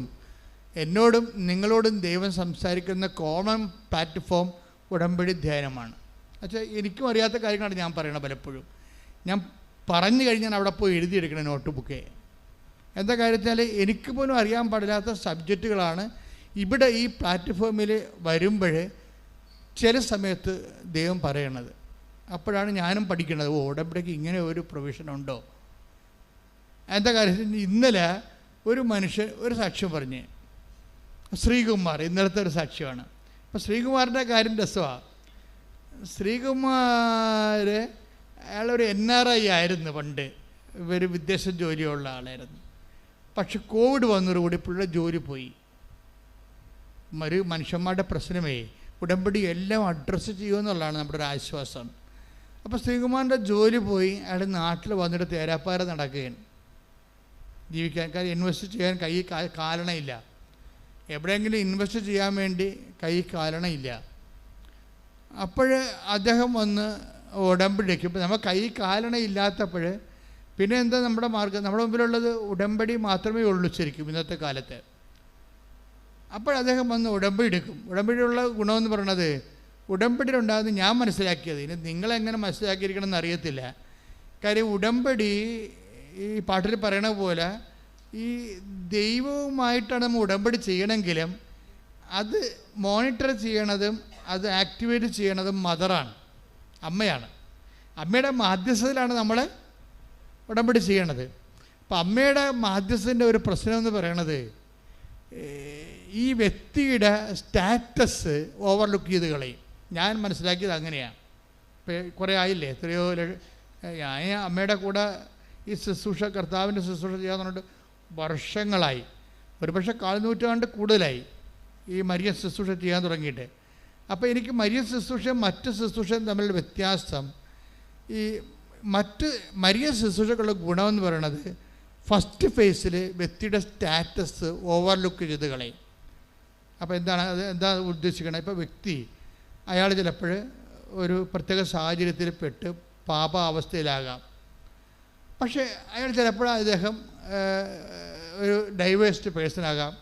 എന്നോടും നിങ്ങളോടും ദൈവം സംസാരിക്കുന്ന കോമൺ പ്ലാറ്റ്ഫോം ഉടമ്പടി ധ്യാനമാണ്. പക്ഷേ എനിക്കും അറിയാത്ത കാര്യങ്ങളാണ് ഞാൻ പറയണത്. പലപ്പോഴും ഞാൻ പറഞ്ഞു കഴിഞ്ഞാൽ അവിടെ പോയി എഴുതിയെടുക്കണം നോട്ട് ബുക്കേ. എന്താ കാര്യത്തിൽ എനിക്ക് പോലും അറിയാൻ പാടില്ലാത്ത സബ്ജക്റ്റുകളാണ് ഇവിടെ ഈ പ്ലാറ്റ്ഫോമിൽ വരുമ്പോൾ ചില സമയത്ത് ദൈവം പറയണത്. അപ്പോഴാണ് ഞാനും പഠിക്കുന്നത്, ഉടമ്പടിക്ക് ഇങ്ങനെ ഒരു പ്രൊവിഷൻ ഉണ്ടോ. എന്താ കാര്യത്തിൽ ഇന്നലെ ഒരു മനുഷ്യൻ ഒരു സാക്ഷ്യം പറഞ്ഞ്, ശ്രീകുമാർ, ഇന്നലത്തെ ഒരു സാക്ഷ്യമാണ്. അപ്പോൾ ശ്രീകുമാറിൻ്റെ കാര്യം രസമാണ്. ശ്രീകുമാർ അയാളൊരു NRI ആയിരുന്നു പണ്ട്, ഇവർ വിദേശ ജോലിയുള്ള ആളായിരുന്നു. പക്ഷെ കോവിഡ് വന്നതോടുകൂടി പുള്ളിയുടെ ജോലി പോയി. ഒരു മനുഷ്യന്മാരുടെ പ്രശ്നമേ ഉടമ്പടി എല്ലാം അഡ്രസ്സ് ചെയ്യുമെന്നുള്ളതാണ് നമ്മുടെ ഒരു ആശ്വാസം. അപ്പോൾ ശ്രീകുമാറിൻ്റെ ജോലി പോയി. അയാൾ നാട്ടിൽ വന്നിട്ട് തേരാപ്പാര നടക്കുകയാണ് ജീവിക്കാൻ. കാര്യം ഇൻവെസ്റ്റ് ചെയ്യാൻ കൈ കാലണയില്ല. എവിടെയെങ്കിലും ഇൻവെസ്റ്റ് ചെയ്യാൻ വേണ്ടി കൈ കാലണയില്ല. അപ്പോൾ അദ്ദേഹം വന്ന് ഉടമ്പടിക്ക്, ഇപ്പോൾ നമ്മൾ കൈ കാലണയില്ലാത്തപ്പോൾ പിന്നെ എന്താ നമ്മുടെ മാർഗം? നമ്മുടെ മുമ്പിലുള്ളത് ഉടമ്പടി മാത്രമേ ഉള്ളൂ ശരിക്കും ഇന്നത്തെ കാലത്ത്. അപ്പോൾ അദ്ദേഹം വന്ന് ഉടമ്പടി എടുക്കും. ഉടമ്പടിയുള്ള ഗുണമെന്ന് പറയണത്, ഉടമ്പടിയിലുണ്ടാകുന്നത് ഞാൻ മനസ്സിലാക്കിയത്, ഇനി നിങ്ങളെങ്ങനെ മനസ്സിലാക്കിയിരിക്കണമെന്ന് അറിയത്തില്ല. കാര്യം ഉടമ്പടി ഈ പാട്ടിൽ പറയണ പോലെ ഈ ദൈവവുമായിട്ടാണ് നമ്മൾ ഉടമ്പടി ചെയ്യണമെങ്കിലും അത് മോണിറ്റർ ചെയ്യണതും അത് ആക്ടിവേറ്റ് ചെയ്യണതും മദറാണ്, അമ്മയാണ്. അമ്മയുടെ മാധ്യസ്ഥതയിലാണ് നമ്മൾ ഉടമ്പടി ചെയ്യണത്. അപ്പം അമ്മയുടെ മാധ്യസ്ഥൻ്റെ ഒരു പ്രശ്നം എന്ന് പറയണത് ഈ വ്യക്തിയുടെ സ്റ്റാറ്റസ് ഓവർലുക്ക് ചെയ്ത് കളയും. ഞാൻ മനസ്സിലാക്കിയത് അങ്ങനെയാണ്. ഇപ്പോൾ കുറേ ആയില്ലേ, എത്രയോ ഞാൻ അമ്മയുടെ കൂടെ ഈ ശുശ്രൂഷ, കർത്താവിൻ്റെ ശുശ്രൂഷ ചെയ്യാൻ പറഞ്ഞിട്ട് വർഷങ്ങളായി, ഒരുപക്ഷെ 4 നൂറ്റാണ്ട് കൂടുതലായി ഈ മരിയ ശുശ്രൂഷ ചെയ്യാൻ തുടങ്ങിയിട്ട്. അപ്പോൾ എനിക്ക് മരിയ ശുശ്രൂഷയും മറ്റ് ശുശ്രൂഷയും തമ്മിലുള്ള വ്യത്യാസം, ഈ മറ്റ് മരിയ ശുശ്രൂഷക്കുള്ള ഗുണമെന്ന് പറയണത് ഫസ്റ്റ് ഫേസിൽ വ്യക്തിയുടെ സ്റ്റാറ്റസ് ഓവർലുക്ക് ചെയ്ത് കളയും. അപ്പോൾ എന്താണ് അത്, എന്താ ഉദ്ദേശിക്കണം? ഇപ്പോൾ വ്യക്തി അയാൾ ചിലപ്പോൾ ഒരു പ്രത്യേക സാഹചര്യത്തിൽ പെട്ട് പാപാവസ്ഥയിലാകാം. പക്ഷേ അയാൾ ചിലപ്പോൾ അദ്ദേഹം ഒരു ഡൈവേഴ്സ്ഡ് പേഴ്സണാകാം,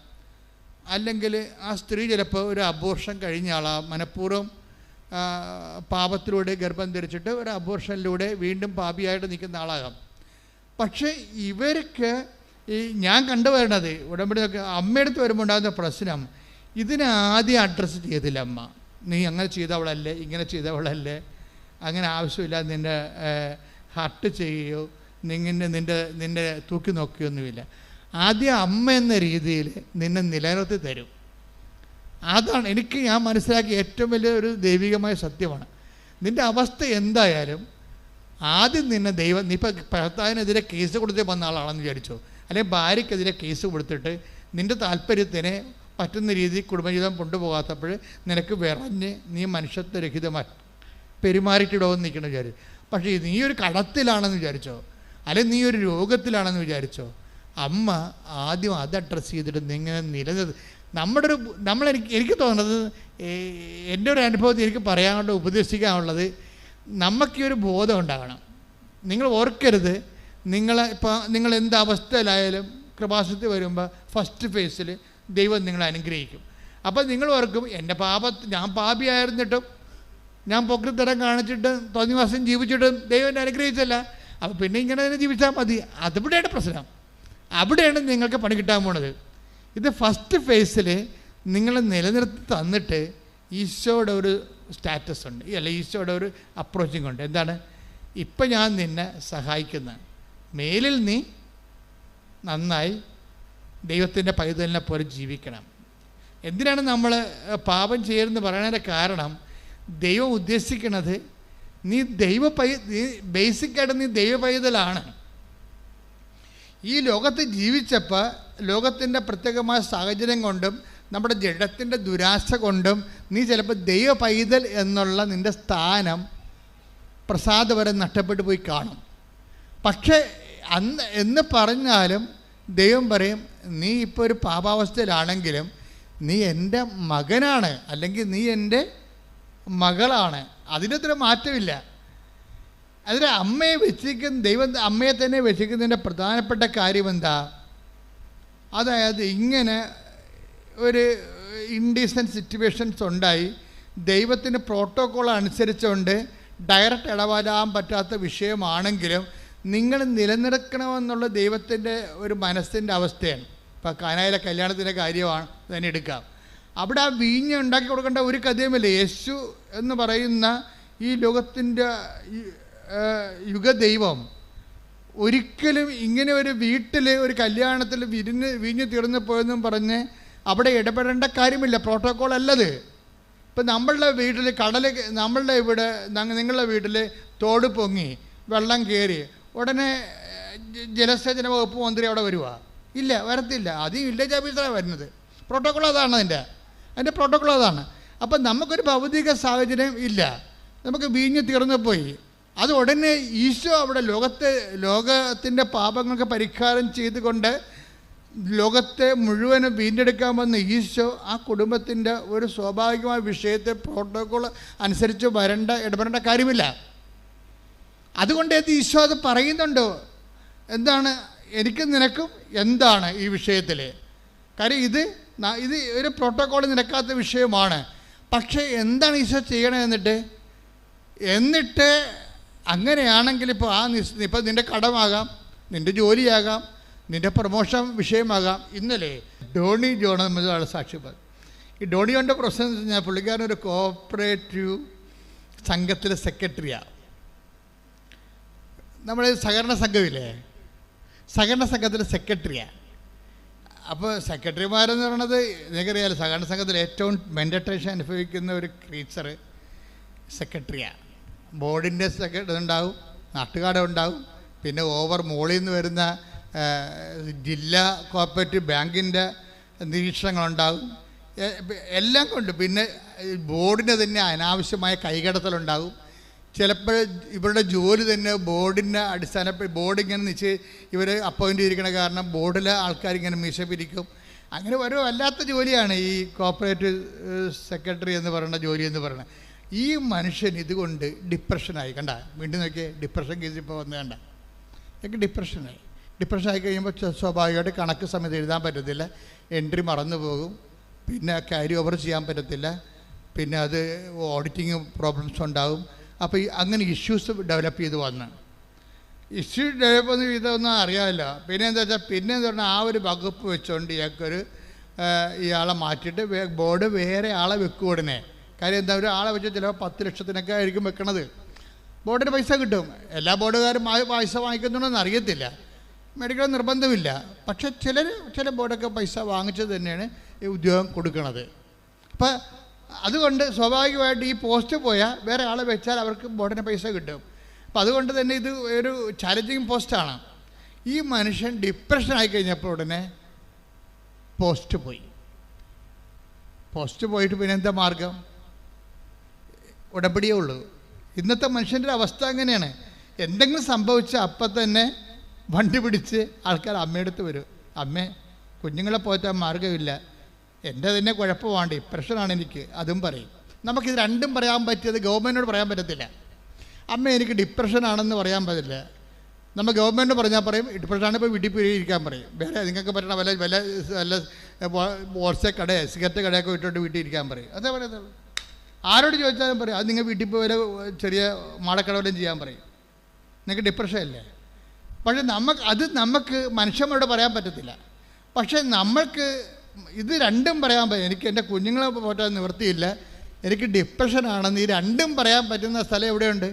അല്ലെങ്കിൽ ആ സ്ത്രീ ചിലപ്പോൾ ഒരു അബോർഷൻ കഴിഞ്ഞ ആളാകാം, മനഃപൂർവ്വം പാപത്തിലൂടെ ഗർഭം ധരിച്ചിട്ട് ഒരു അബോർഷനിലൂടെ വീണ്ടും പാപിയായിട്ട് നിൽക്കുന്ന ആളാകാം. പക്ഷേ ഇവർക്ക് ഈ ഞാൻ കണ്ടുവരണത് ഉടമ്പടിയൊക്കെ അമ്മയെടുത്ത് വരുമ്പോൾ ഉണ്ടാകുന്ന പ്രശ്നം, ഇതിനെ ആദ്യം അഡ്രസ്സ് ചെയ്തില്ല അമ്മ. നീ അങ്ങനെ ചെയ്തവളല്ലേ, ഇങ്ങനെ ചെയ്തവളല്ലേ, അങ്ങനെ ആവശ്യമില്ല, നിൻ്റെ ഹർട്ട് ചെയ്യുകയോ നിന്നെ തൂക്കി നോക്കുകയൊന്നുമില്ല. ആദ്യം അമ്മ എന്ന രീതിയിൽ നിന്നെ നിലനിർത്തി തരും. അതാണ് എനിക്ക് ഞാൻ മനസ്സിലാക്കിയ ഏറ്റവും വലിയ ഒരു ദൈവികമായ സത്യമാണ്. നിൻ്റെ അവസ്ഥ എന്തായാലും ആദ്യം നിന്നെ ദൈവം, നീ ഇപ്പം ഭർത്താവിനെതിരെ കേസ് കൊടുത്ത് വന്ന ആളാണെന്ന് വിചാരിച്ചോ, അല്ലെങ്കിൽ ഭാര്യയ്ക്കെതിരെ കേസ് കൊടുത്തിട്ട് നിൻ്റെ താല്പര്യത്തിന് പറ്റുന്ന രീതിയിൽ കുടുംബജീവിതം കൊണ്ടുപോകാത്തപ്പോൾ നിനക്ക് വിറഞ്ഞ് നീ മനുഷ്യത്വരഹിതമായി പെരുമാറിയിട്ടിടവെന്ന് നിൽക്കണം വിചാരിച്ചു. പക്ഷേ നീ ഒരു കടത്തിലാണെന്ന് വിചാരിച്ചോ, അല്ലെങ്കിൽ നീ ഒരു രോഗത്തിലാണെന്ന് വിചാരിച്ചോ, അമ്മ ആദ്യം അത് അഡ്രസ്സ് ചെയ്തിട്ട് നിങ്ങനെ എനിക്ക് തോന്നുന്നത്, എൻ്റെ ഒരു അനുഭവത്തിൽ എനിക്ക് പറയാനുള്ള ഉപദേശിക്കാനുള്ളത്, നമുക്ക് ഈ ഒരു ബോധം ഉണ്ടാകണം. നിങ്ങൾ ഓർക്കരുത്, നിങ്ങൾ എന്ത് അവസ്ഥയിലായാലും കൃപാസനത്തിൽ വരുമ്പോൾ ഫസ്റ്റ് ഫേസിൽ ദൈവം നിങ്ങളെ അനുഗ്രഹിക്കും. അപ്പോൾ നിങ്ങൾ ഓർക്കും, ഞാൻ പാപിയായിരുന്നിട്ടും ഞാൻ പൊക്കത്തരം കാണിച്ചിട്ട് തോന്നിവാസം ജീവിച്ചിട്ടും ദൈവം എന്നെ അനുഗ്രഹിച്ചല്ല, അപ്പോൾ പിന്നെ ഇങ്ങനെ തന്നെ ജീവിച്ചാൽ മതി. അതിവിടെയാണ് പ്രശ്നം. അവിടെയാണ് നിങ്ങൾക്ക് പണി കിട്ടാൻ പോണത്. ഇത് ഫസ്റ്റ് ഫേസിൽ നിങ്ങളെ നിലനിർത്തി തന്നിട്ട് ഈശോയുടെ ഒരു സ്റ്റാറ്റസ് ഉണ്ട്, അല്ല ഈശോയുടെ ഒരു അപ്രോച്ചിങ് ഉണ്ട്. എന്താണ്? ഇപ്പം ഞാൻ നിന്നെ സഹായിക്കുന്ന, മേലിൽ നീ നന്നായി ദൈവത്തിൻ്റെ പൈതലിനെ പോലെ ജീവിക്കണം. എന്തിനാണ് നമ്മൾ പാപം ചെയ്യരുതെന്ന് പറയുന്നതിൻ്റെ കാരണം, ദൈവം ഉദ്ദേശിക്കുന്നത് നീ ബേസിക്കായിട്ട് നീ ദൈവ പൈതലാണ്. ഈ ലോകത്ത് ജീവിച്ചപ്പോൾ ലോകത്തിൻ്റെ പ്രത്യേകമായ സാഹചര്യം കൊണ്ടും നമ്മുടെ ജഡത്തിൻ്റെ ദുരാശ കൊണ്ടും നീ ചിലപ്പോൾ ദൈവ പൈതൽ എന്നുള്ള നിൻ്റെ സ്ഥാനം പ്രസാദപരം നഷ്ടപ്പെട്ടു പോയി കാണും. പക്ഷേ എന്ന് പറഞ്ഞാലും ദൈവം പറയും, നീ ഇപ്പോൾ ഒരു പാപാവസ്ഥയിലാണെങ്കിലും നീ എൻ്റെ മകനാണ്, അല്ലെങ്കിൽ നീ എൻ്റെ മകളാണ്. അതിനൊരു മാറ്റമില്ല. അതിന് അമ്മയെ വെച്ചിരിക്കുന്ന ദൈവം അമ്മയെ തന്നെ വെച്ചിരിക്കുന്നതിൻ്റെ പ്രധാനപ്പെട്ട കാര്യം എന്താ? അതായത് ഇങ്ങനെ ഒരു ഇൻഡീസൻറ്റ് സിറ്റുവേഷൻസ് ഉണ്ടായി, ദൈവത്തിന് പ്രോട്ടോക്കോൾ അനുസരിച്ചുകൊണ്ട് ഡയറക്റ്റ് ഇടപെടാൻ പറ്റാത്ത വിഷയമാണെങ്കിലും നിങ്ങൾ നിലനിർത്തണമെന്നുള്ള ദൈവത്തിൻ്റെ ഒരു മനസ്സിൻ്റെ അവസ്ഥയാണ്. ഇപ്പോൾ കാനായിലെ കല്യാണത്തിൻ്റെ കാര്യമാണ് തന്നെ എടുക്കാം. അവിടെ ആ വീഞ്ഞ് ഉണ്ടാക്കി കൊടുക്കേണ്ട ഒരു കഥയുമില്ല. യേശു എന്ന് പറയുന്ന ഈ ലോകത്തിൻ്റെ യുഗദൈവം ഒരിക്കലും ഇങ്ങനെ ഒരു വീട്ടിൽ ഒരു കല്യാണത്തിൽ വീഞ്ഞ് തീർന്നു പോയെന്നും പറഞ്ഞ് അവിടെ ഇടപെടേണ്ട കാര്യമില്ല. പ്രോട്ടോക്കോൾ അല്ലത്. ഇപ്പം നമ്മളുടെ വീട്ടിൽ നമ്മളുടെ ഇവിടെ നിങ്ങളുടെ വീട്ടിൽ തോട് പൊങ്ങി വെള്ളം കയറി ഉടനെ ജലസേചന വകുപ്പ് മന്ത്രി അവിടെ വരുവാ? ഇല്ല, വരത്തില്ല. അത് വില്ലേജ് ഓഫീസറാണ് വരുന്നത്. പ്രോട്ടോക്കോൾ അതാണ്, അതിൻ്റെ പ്രോട്ടോക്കോൾ അതാണ്. അപ്പം നമുക്കൊരു ഭൗതിക സാഹചര്യം ഇല്ല, നമുക്ക് വീഞ്ഞ് തീർന്നു പോയി. അത് ഉടനെ ഈശോ അവിടെ ലോകത്തിൻ്റെ പാപങ്ങൾക്ക് പരിഹാരം ചെയ്തുകൊണ്ട് ലോകത്തെ മുഴുവനും വീണ്ടെടുക്കാൻ വന്ന ഈശോ ആ കുടുംബത്തിൻ്റെ ഒരു സ്വാഭാവികമായ വിഷയത്തെ പ്രോട്ടോക്കോൾ അനുസരിച്ച് ഇടപെടേണ്ട കാര്യമില്ല. അതുകൊണ്ട് ഈശോ അത് പറയുന്നുണ്ടോ? എന്താണ് എനിക്കും നിനക്കും എന്താണ് ഈ വിഷയത്തിൽ? കാര്യം ഇത് ഒരു പ്രോട്ടോക്കോൾ നിരക്കാത്ത വിഷയമാണ്. പക്ഷേ എന്താണ് ഈശോ ചെയ്യണത്? എന്നിട്ട് അങ്ങനെയാണെങ്കിൽ ഇപ്പോൾ നിൻ്റെ കടമാകാം, നിൻ്റെ ജോലിയാകാം, നിൻ്റെ പ്രൊമോഷൻ വിഷയമാകാം. ഇന്നലെ ഡോണി ജോൺ എന്നൊരാൾ സാക്ഷ്യപ്പെടും. ഈ ഡോണി ജോണിൻ്റെ പ്രശ്നം എന്ന് വെച്ച് കഴിഞ്ഞാൽ പുള്ളിക്കാരനൊരു കോഓപ്പറേറ്റീവ് സംഘത്തിലെ സെക്രട്ടറിയാണ്. നമ്മൾ സഹകരണ സംഘമില്ലേ, സഹകരണ സംഘത്തിലെ സെക്രട്ടറിയാണ്. അപ്പോൾ സെക്രട്ടറിമാരെന്ന് പറയണത് നിങ്ങൾക്കറിയാലോ, സഹകരണ സംഘത്തിൽ ഏറ്റവും മെൻറ്റേഷൻ അനുഭവിക്കുന്ന ഒരു ക്രീച്ചർ സെക്രട്ടറിയാണ്. ബോർഡിൻ്റെ സെക്രട്ടറി ഉണ്ടാവും, നാട്ടുകാരെ ഉണ്ടാവും, പിന്നെ മോളിൽ നിന്ന് വരുന്ന ജില്ലാ കോപ്പറേറ്റീവ് ബാങ്കിൻ്റെ നിരീക്ഷണങ്ങളുണ്ടാകും. എല്ലാം കൊണ്ട് പിന്നെ ബോർഡിന് തന്നെ അനാവശ്യമായ കൈകടത്തലുണ്ടാകും. ചിലപ്പോൾ ഇവരുടെ ജോലി തന്നെ ബോർഡിൻ്റെ ബോർഡ് ഇങ്ങനെ ഇവർ അപ്പോയിൻ്റ് ചെയ്തിരിക്കണ കാരണം ബോർഡിലെ ആൾക്കാരിങ്ങനെ മീശ പിരിക്കും. അങ്ങനെ ഒരു വല്ലാത്ത ജോലിയാണ് ഈ കോപ്പറേറ്റീവ് സെക്രട്ടറി എന്ന് പറയുന്ന ജോലി എന്ന് പറയുന്നത്. ഈ മനുഷ്യൻ ഇതുകൊണ്ട് ഡിപ്രഷനായി. കണ്ട, വീണ്ടും നോക്കിയേ, ഡിപ്രഷൻ കേസ് ഇപ്പോൾ വന്ന് കണ്ട, എനിക്ക് ഡിപ്രഷനായി. ഡിപ്രഷൻ ആയി കഴിയുമ്പോൾ സ്വാഭാവികമായിട്ട് കണക്ക് സമയത്ത് എഴുതാൻ പറ്റത്തില്ല, എൻട്രി മറന്നു പോകും, പിന്നെ ക്യാരി ഓവർ ചെയ്യാൻ പറ്റത്തില്ല, പിന്നെ അത് ഓഡിറ്റിങ് പ്രോബ്ലംസ് ഉണ്ടാകും. അപ്പോൾ അങ്ങനെ ഇഷ്യൂസ് ഡെവലപ്പ് ചെയ്ത് വന്ന് ഡെവലപ്പ് ചെയ്തൊന്നും അറിയാമല്ല. പിന്നെ എന്താ വെച്ചാൽ പറഞ്ഞാൽ ആ ഒരു വകുപ്പ് വെച്ചുകൊണ്ട് ഇയാളെ മാറ്റിയിട്ട് ബോർഡ് വേറെ ആളെ വെക്കും ഉടനെ. കാര്യം എന്താ, ഒരു ആളെ വെച്ച് ചിലപ്പോൾ 10 ലക്ഷത്തിനൊക്കെ ആയിരിക്കും വെക്കണത്. ബോർഡിന് പൈസ കിട്ടും. എല്ലാ ബോർഡുകാരും പൈസ വാങ്ങിക്കുന്നുണ്ടെന്ന് അറിയത്തില്ല, മേടിക്കണം നിർബന്ധമില്ല. പക്ഷേ ചില ബോർഡൊക്കെ പൈസ വാങ്ങിച്ചത് തന്നെയാണ് ഈ ഉദ്യോഗം കൊടുക്കുന്നത്. അപ്പം അതുകൊണ്ട് സ്വാഭാവികമായിട്ട് ഈ പോസ്റ്റ് പോയാൽ വേറെ ആളെ വെച്ചാൽ അവർക്ക് ബോർഡിന് പൈസ കിട്ടും. അപ്പം അതുകൊണ്ട് തന്നെ ഇത് ഒരു ചാലഞ്ചിങ് പോസ്റ്റാണ്. ഈ മനുഷ്യൻ ഡിപ്രഷൻ ആയി കഴിഞ്ഞപ്പോൾ ഉടനെ പോസ്റ്റ് പോയിട്ട് പിന്നെ എന്താ മാർഗം? ഉടമ്പടിയേ ഉള്ളൂ. ഇന്നത്തെ മനുഷ്യൻ്റെ അവസ്ഥ അങ്ങനെയാണ്. എന്തെങ്കിലും സംഭവിച്ചാൽ അപ്പം തന്നെ വണ്ടി പിടിച്ച് ആൾക്കാർ അമ്മയെടുത്ത് വരും. അമ്മേ, കുഞ്ഞുങ്ങളെ പോറ്റാൻ മാർഗ്ഗമില്ല, എൻ്റെ തന്നെ കുഴപ്പമാണ്, ഡിപ്രഷനാണ് എനിക്ക്, അതും പറയും. നമുക്കിത് രണ്ടും പറയാൻ പറ്റിയത് ഗവൺമെൻറ്റിനോട് പറയാൻ പറ്റത്തില്ല. അമ്മ, എനിക്ക് ഡിപ്രഷനാണെന്ന് പറയാൻ പറ്റില്ല. നമ്മൾ ഗവൺമെൻറ് പറഞ്ഞാൽ പറയും ഡിപ്രഷനാണ്, ഇപ്പോൾ വീട്ടിൽ പോയി ഇരിക്കാൻ പറയും. വേറെ നിങ്ങൾക്ക് പറ്റണ വല്ല വാട്സപ്പ് കട, സിഗരറ്റ് കടയൊക്കെ ഇട്ടിട്ട് വീട്ടിൽ ഇരിക്കാൻ പറയും. അതേ പറയുന്നുള്ളൂ. ആരോട് ചോദിച്ചാലും പറയും അത് നിങ്ങൾ വീട്ടിൽ പോയി ചെറിയ മാടക്കടവലും ചെയ്യാൻ പറയും. നിങ്ങൾക്ക് ഡിപ്രഷൻ അല്ലേ? പക്ഷേ നമുക്ക് മനുഷ്യന്മാരോട് പറയാൻ പറ്റത്തില്ല. പക്ഷേ നമ്മൾക്ക് ഇത് രണ്ടും പറയാൻ പറ്റും. എനിക്ക് എൻ്റെ കുഞ്ഞുങ്ങളെ പോറ്റാൻ നിവൃത്തിയില്ല, എനിക്ക് ഡിപ്രഷനാണെന്ന് ഈ രണ്ടും പറയാൻ പറ്റുന്ന സ്ഥലം എവിടെയുണ്ട്?